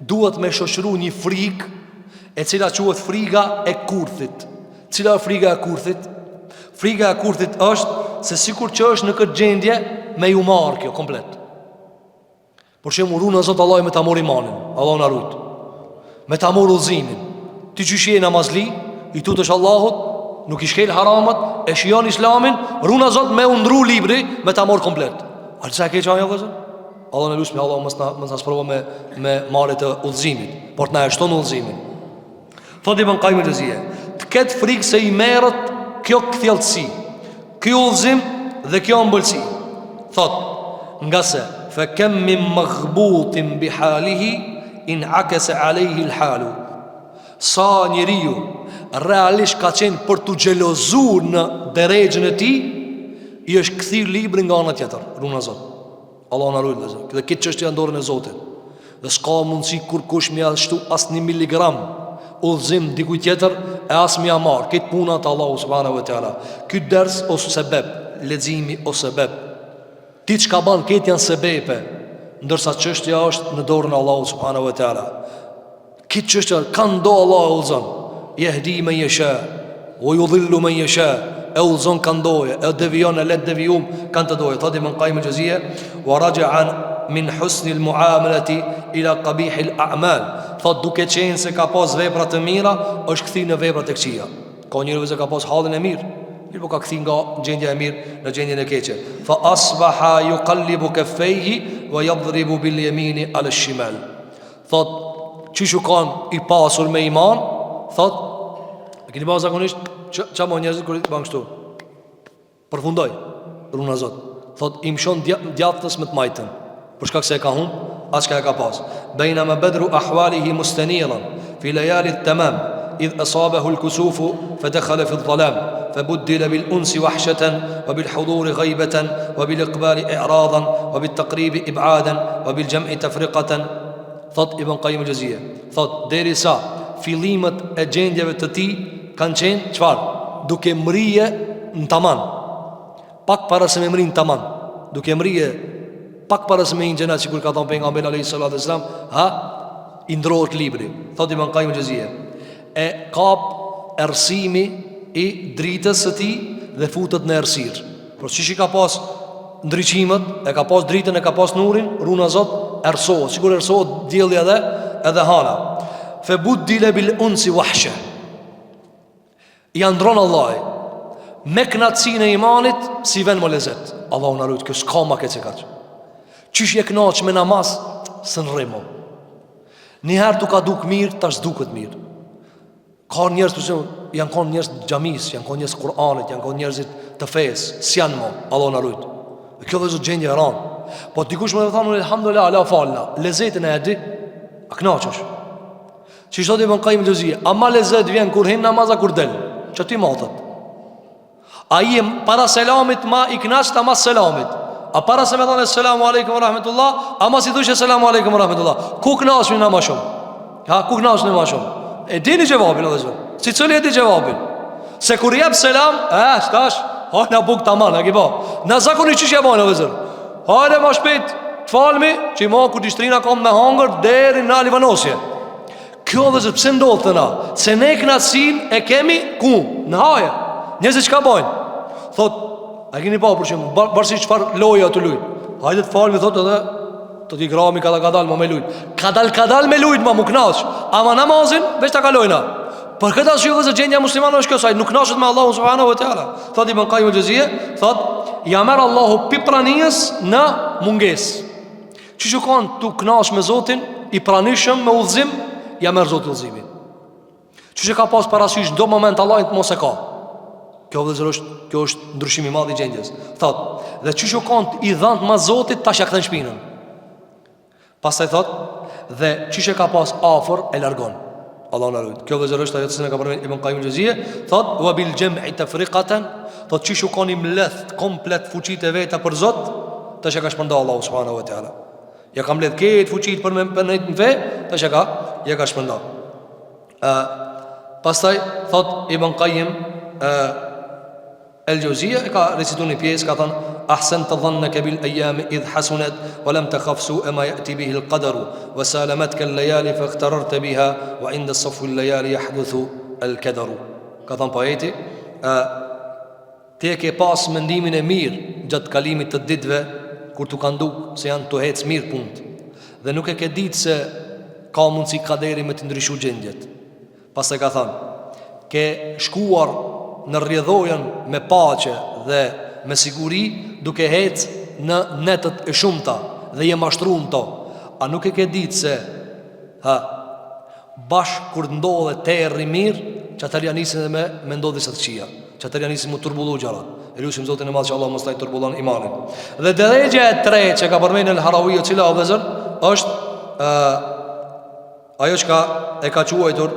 duhet me shoqëru një frikë e cila quhet friga e kurthit. Cila është friga e kurthit? Friga e kurthit është se sikur që është në këtë gjendje me ju marrë kjo komplet. Por që muru në Zotë Allah me ta mor imanin, Allah në arrujt, me ta mor udhëzimin. Ti që shje namazli, i tutësh Allahut, nuk i shkel haramat, e shion islamin, runa Zot me undru libri, me ta mor komplet. A që sa ke qanja vëzër? Allah në lusmi, Allah më nësë sprova me marit të udhëzimit, por të na e shton udhëzimin. Thot Ibn Qayyim al-Jawziyja, të ketë frikë se i merët kjo këthjeltësi, kjo udhëzim dhe kjo mbëlsi. Thot, nga se, fe kem min maghbutin bi halihi, in akese alejhi l'halu. Sa njeriu realisht ka qenë për të gjelozur në deregjën e ti, i është këthir libri nga ana tjetër, runa Zot. Allah në arrujt dhe Zot. Dhe kitë qështja ndorën e Zotit. Dhe s'ka mundësi kur kush mja shtu as 1 miligram udhëzim dikuj tjetër e as mja marë. Kitë puna të Allahu subhanahu wa ta'ala. Kitë ders ose sebeb, leximi ose sebeb. Ti që ka banë ketë janë sebepe, ndërsa qështja është në dorën e Allahu subhanahu wa ta'ala. Kitë qështja kanë do Allahu udhëzon. Jehdi me jeshe, o ju dhillu me jeshe, e udhëzon kanë doje, e devion e let devijum kanë të doje. Thati Ibn Qayyim al-Jawziyja, wa raja'an min husni al-muamalati ila qabihi al-a'mal. Thot duke qenë se ka pas vepra të mira, është kthyer në vepra të këqija. Ka njerëz që ka pas hallin e mirë, mirë po ka kthyer nga gjendja e mirë në gjendjen e keqe. Fa asbaha yuqallibu kaffayhi wa yadribu bil yamini ala al-shimal. Thot çishu kanë i pasur me iman, thot e keni pas zakonisht çamo njerëzit kur i bën kështu. Përfundoj runa Zot. Thot i mshon djathtës me të majtën, për shkak se e ka humb as ka e ka pas. Bainama badru ahwalihi mustaniran fi layali at-tamam idh asabahu al-kusuf fadakhala fi adh-dhalam fabuddila bil unsi wahshatan wa bil huduri ghaybatan wa bil iqbali i'radan wa bil taqribi ib'adan wa bil jam'i tafriqatan. Thot Ibn Qayyim al-Jawziyja, thot derisa fillimet e gjendjeve të tij kanë qenë çfarë? Duke mrije në taman. Pak para se me mri në taman, duke mrije pak para se me një gjenet, që kur ka thonë pejgamberi alayhi salatu wasalam, ha, i ndrohet libri. Thot Ibn Qayyim al-Jawziyja, e kap ersimi i dritës së tij dhe futet në ersir. Por çish i ka pas ndriçimet, e ka pas dritën, e ka pas nurin, runa Zot ersohet, sikur ersohet dielli edhe hana. Fe buddile bil unsi wahsha, i andron Allah me knatësinë e imanit si ven më lezet. Allahu na lut, kjo s'ka ma keq se kaq. Qysh je knaq me namaz, së në rrimo. Njëherë tu ka duk mirë, tash s'duket mirë. Ka njerëz të janë kanë njerëz xhamis, janë kanë njerëz Kur'anit, janë kanë njerëzit të fesë, s'janë më. Allahu na lut. Kjo është gjendje e rëndë. Po dikush më thonë elhamdulillah ala falna, lezetin e di, a knaqesh. Që sot Ibn Qayyim al-Jawziyja, ama lezet vjen kur hin namaza kur del. Që ti matët. A i para selamit ma i knasht ama selamit. A para se me thonë selamu alaikum wa rahmetullah, ama si thushe selamu alaikum wa rahmetullah. Ku knasht një ma shumë? Ha, ku knasht një ma shumë? E dini gjevabin edhe zërë. Si cëli e di gjevabin. Se kur jep selam, shtash, hajna buk të aman, e ki ba. Në zakoni që jebojnë edhe zërë. Hajde ma shpet, të falmi, që i ma ku dishtrina kam me hangër, deri në Livanosje. Kjo dhe zërë, pëse ndodhë të na? Se ne knatësin e kemi ku? Në haje. Njëzit që ka bojnë? Thot, a keni pa për qëmë, bërësi qëfar loja të lujt. Hajde të falmi, thot edhe, të t'i grami kadal ma me lujt. Kadal me lujt ma mu knaq. Ama namazin, veç ta kalojna. Për këta që dhe zë gjendja muslimano është kësaj, nuk knaqet me Allahu subhanahu wa ta'ala. Thot Ibn Qayyim al-Jawziyja, thot, ja merë Allahu pipranijës në munges. Që që kanë t'u knaq me Zotin, i pranishëm me udhëzim, ja merë Zotin udhëzimin. Që ka pas parasysh do moment Allahin të mos e ka. Kjo është ndryshimi i madh i gjendjes. Thot, dhe çu kanë i dhënë ma Zotit tash ja kthen shpinën. Pastaj thot, dhe çu ka pas afër e largon. Allahu na lut. Kjo është ajo që ka përmendur Ibn Qayyim al-Jawziyja, thot, wa bil jam'i tafriqatan, thot çu kanë i mledh komplet fuqitë e veta për Zot, tash ja ka shpërndar Allahu subhanahu wa taala. Ja ka mbledh këtë fuqitë për në fe, tash ja ka shpërndar. Pastaj thot Ibn Qayyim El-Jauziyja ka recituar një pjesë, ka thënë: ahsanta dhannaka bil ayami idh hasunat wa lam takhaf su'a ma ya'ti bihi al-qadar wa salamatka al-layali fa ikhtararta biha wa 'inda safwi al-layali yahduthu al-kadar. Ka thënë poeti, ti e ke pas mendimin e mirë gjatë kalimit të ditëve kur tu kanë duk se janë të hecë mirë punët, dhe nuk e ke ditë se ka mundësi kaderi me të ndryshu gjendjet. Pas e ka thënë, ke shkuar në rrjedhojen me paqe dhe me siguri, duke hecë në netët e shumta dhe je mashtruar në to. A nuk e ke ditë se bashkë kur ndodhe terri mirë, që atër janë nisin dhe me ndodhe sa të qia, që atër janë nisin më turbullu gjarat. E lusim Zotin e madh që Allah mos taj turbullon imanin. Dhe drejtja e tretë që ka përmendur El-Harawi, e cila o vëzër është ajo që e ka quajtur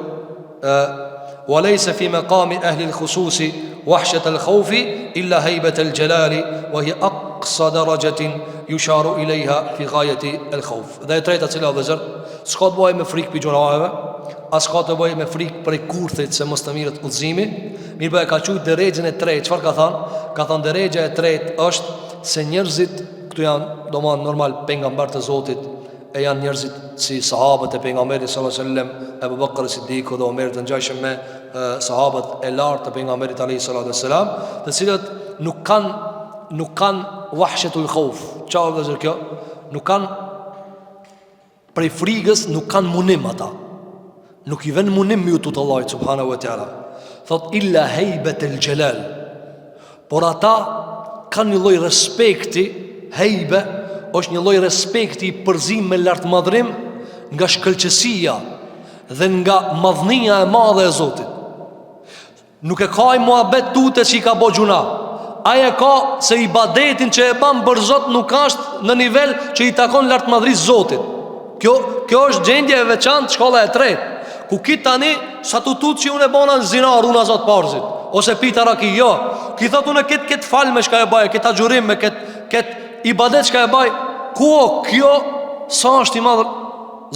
وليس في مقام أهل الخصوص وحشة الخوف إلا هيبة الجلال وهي أقصى درجة يشار إليها في غاية الخوف. Dhe e treta cila dhe zër, s'ka të bëj me frikë për gjunaheve, as ka të bëj me frikë për kurthit se mos të mirët udhëzimi. Mirë bëj ka quajtur drejtën e tretë. Çfarë ka thënë? Ka thënë drejtja e tretë është se njerëzit, këtu janë domosdoshmë normal pejgamber të Zotit, e janë njerëzit si sahabët e pejgamberit sallallahu alajhi wasallam, Abu Bakr Siddiku dhe Omer, të ngjashëm me sahabët e lartë të pejgamberit alayhi salatu wasalam, të cilët nuk kanë wahshatul khauf. Çfarë do të thotë kjo? Nuk kanë prej frikës, nuk kanë munim ata. Nuk i vën munim me utut Allahut subhanahu wa taala. Thot illa haybatul jalal. Por ata kanë një lloj respekti, hejbe është një lloj respekti i përzim me lartmadhrim nga shkëlqësia dhe nga madhnia e madhe e Zotit. Nuk e ka i muhabet tute që i ka bo gjuna. Aja ka se ibadetin që e ban për Zot nuk ashtë në nivel që i takon lartmadhris Zotit. Kjo është gjendje e veçantë, shkolla e tretë, ku kitë tani sa të tutë që unë e bona në zinar, unë a Zot parzit, ose pita raki, jo. Ki thot unë e këtë falme shka e baje, këtë agjurim me këtë ibadet shka e baj. Kjo sa është i madhë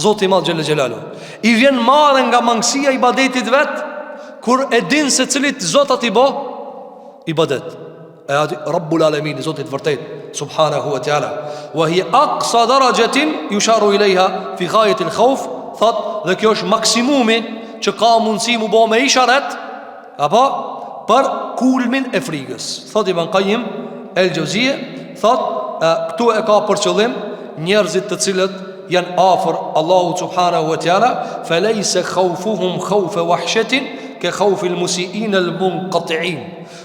Zotë i madhë Gjelle Gjelalu. I vjen marrë nga mangësia ibadetit vetë, kur e din se cilit Zotat i bo ibadet. E ati Rabbul Alemin, Zotit vërtet subhanahu wa ta'ala. Wa hi aqsa darajatin yusharu i lejha fi ghajet il khauf. Thot, dhe kjo është maksimumi që ka mundësi mu bo me isharet, apo për kulmin e frigës. Thot Ibn Qayyim El-Jauziyja, thot, këtu e ka për qëllim njerëzit të cilët janë afër Allahu subhanahu wa ta'ala, faleysa khawfuhum khawfa wahshatin ka khawfi al-musii'in al-munqati'in.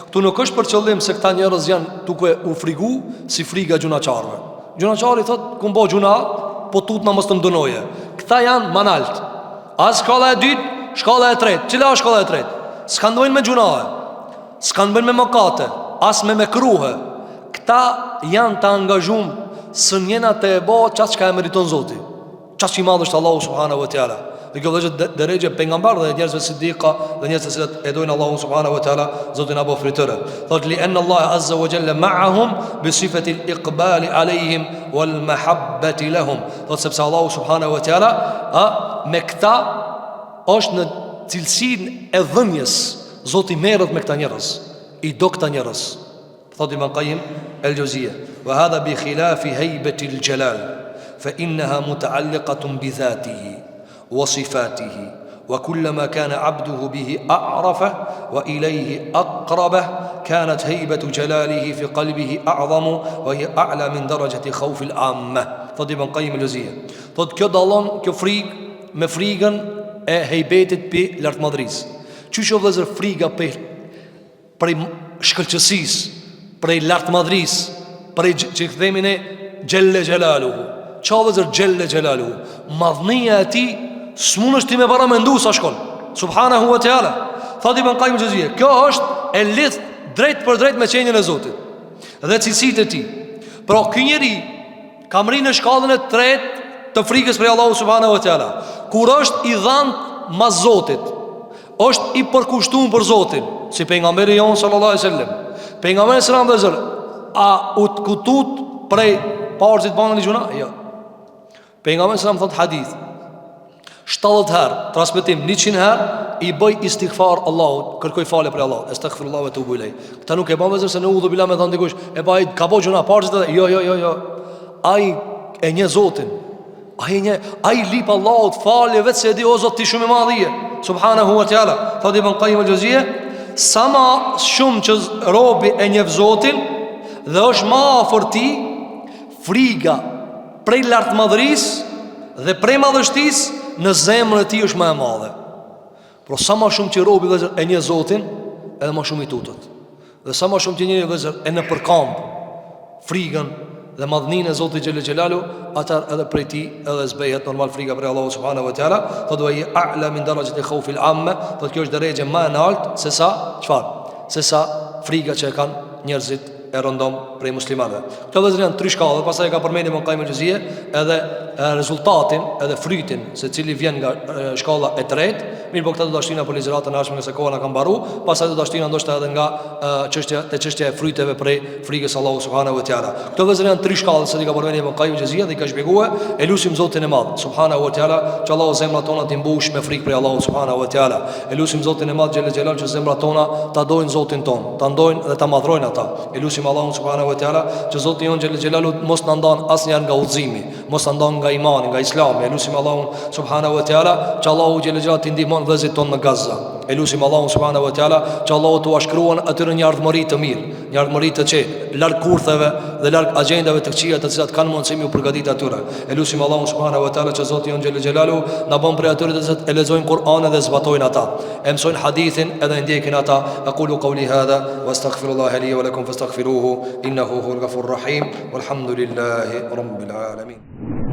Këtu nuk është për qëllim se këta njerëz janë duke u frigu si friga gjunaçarëve. Gjunaçari thot, ku mbo gjuna, po tutna mos të mdënoje. Këta janë manalt. As shkalla e dytë, shkalla e tretë. Cila është shkalla e tretë? S'kan bëjnë me gjunahe, s'kan bëjnë me mëkate, as me mekruhe. Këta janë të angazhum së njena të e bo qatë që ka e meriton Zoti, qatë që i madhë është Allahu subhanahu wa ta'ala. Dhe kjo dhe dërejgje pengambar dhe njerëzve siddiqa dhe njerëzve cilët e dojnë Allahu subhanahu wa ta'ala, Zotin abo fritëre. Thot li enë Allah azza wa jalla ma'ahum bi sifati l'iqbali alejhim wal mahabbati lahum. Thot sepse Allahu subhanahu wa ta'ala me këta është në cilësin e dhënjes. Zoti merët me këta njerëz, i do këta njerëz. Thot Ibn Qayyim El-Jauziyja, wa hadha bi khilafi haybati al-jalal fa innaha muta'alliqatun bi dhatihi wa sifatihi wa kullama kana 'abduhu bihi a'rafa wa ilayhi aqraba kanat haybatu jalalihi fi qalbihi a'zamu wa hiya a'la min darajati khawf al-'amma. Thot Ibn Qayyim El-Jauziyja, thot kjo dallon kjo frikë me frikën e hejbetit pi lartmadhrisë. Qysh o vëzër friga prej shkëlqësisë, prej lartmadhrisë, prej që këthemi ne Gjelle Gjelaluhu. Qa vëzër Gjelle Gjelaluhu? Madhnia e ti s'mun është ti me para me ndu sa shkon, subhanahu wa ta'ala. Thot Ibn Qayyim El-Jauziyja, kjo është e lidh drejt për drejt me qenjën e Zotit dhe cilësitë e ti. Pra ky njeri kam rinë në shkallën e tretë të frikës prej Allahu subhanahu wa ta'ala, kur është i dhanë mas Zotit, është i përkushtuar për Zotin, si pejgamberi jon sallallahu alaihi wasallam. Pejgamberi sallallahu alaihi wasallam a ut kutut prej parzit banë në gjuna? Jo. Pejgamberi sallallahu thot hadith, 70 herë, transmetim 100 herë, i bëj istighfar Allahut, kërkoj falje për Allahut, astaghfirullah wa atubu ilej. Këta nuk e bën vetëm se në udhë bila me thon dikush, e baj ka bëj gjuna parë, jo. Ai e një Zotin. Ai lip Allahut falje vetë se e di o Zot ti shumë i madhije. Subhanahu wa taala. Thot Ibn Qayyim al-Juzeyy, sa ma shumë që robi e njeh Zotin dhe është më afër ti, friga prej lartmadhërisë dhe prej madhështisë në zemrën e tij është më e madhe. Por sa më shumë që robi vëzër e njeh Zotin, edhe më shumë i tutët. Dhe sa më shumë që njëri vëzër e në përkamp frigën dhe madhninë e Zotit xhelel xhelalu, atar edhe prej ti edhe zbehet normal friga prej Allahu subhanahu wa taala. Thotë wa a'la min darajati khawfi al-amma, thotë kjo është drejtë më e lartë se sa çfarë? Se sa friga që e kanë njerëzit e rëndom prej muslimanëve. Këto vëzëri janë 3 shkallë, pastaj ka përmendur Ibn Qayyim al-Juzeyy edhe rezultatin, edhe frytin se cili vjen nga shkalla e tretë. Mirë, po këta do ta shtina për ligjëratën e ardhshme, nëse koha na ka mbaru, pastaj do ta shtina ndoshta edhe nga çështja e fryteve prej frikës Allahu subhanahu wa taala. Këto vëzëri janë 3 shkallë se i ka përmendur Ibn Qayyim al-Juzeyy dhe i ka shpjeguar, elusim Zotin e Madh subhanahu wa taala, që Allahu zemrat tona të mbush me frikë prej Allahu subhanahu wa taala. Elusim Zotin e Madh xhelel xhelal që zemrat tona ta dojnë Zotin ton, ta ndojnë dhe ta madhrojnë ata. Elusim Allahu subhanahu wa taala që Zoti jon xhelel xhelalu mos na ndan asnjëherë nga udhëzimi, mos na ndan nga imani, nga Islami. Elusim Allahu subhanahu wa taala që Allahu xhelel xhelalu të ndihmon vëllezërit ton në Gaza. Elusim Allahu subhanahu wa taala që Allahu t'u shkruan atyre një ardhmëri të mirë, një ardhmëri të qetë, larg kurtheve dhe larg agjendave të këqija të cilat kanë mundësi u përgatitur atyre. Elusim Allahu subhanahu wa taala që Zoti jon xhelel xhelalu na bën prej atyre të cilët e lexojnë Kur'anin dhe zbatojnë ata, e mësojnë hadithin edhe ndjekin ata. Aqulu qawli hadha wastaghfirullaha li wa lakum fastaghfiruhu innahu huwal ghafurur rahim walhamdulillahi rabbil alamin.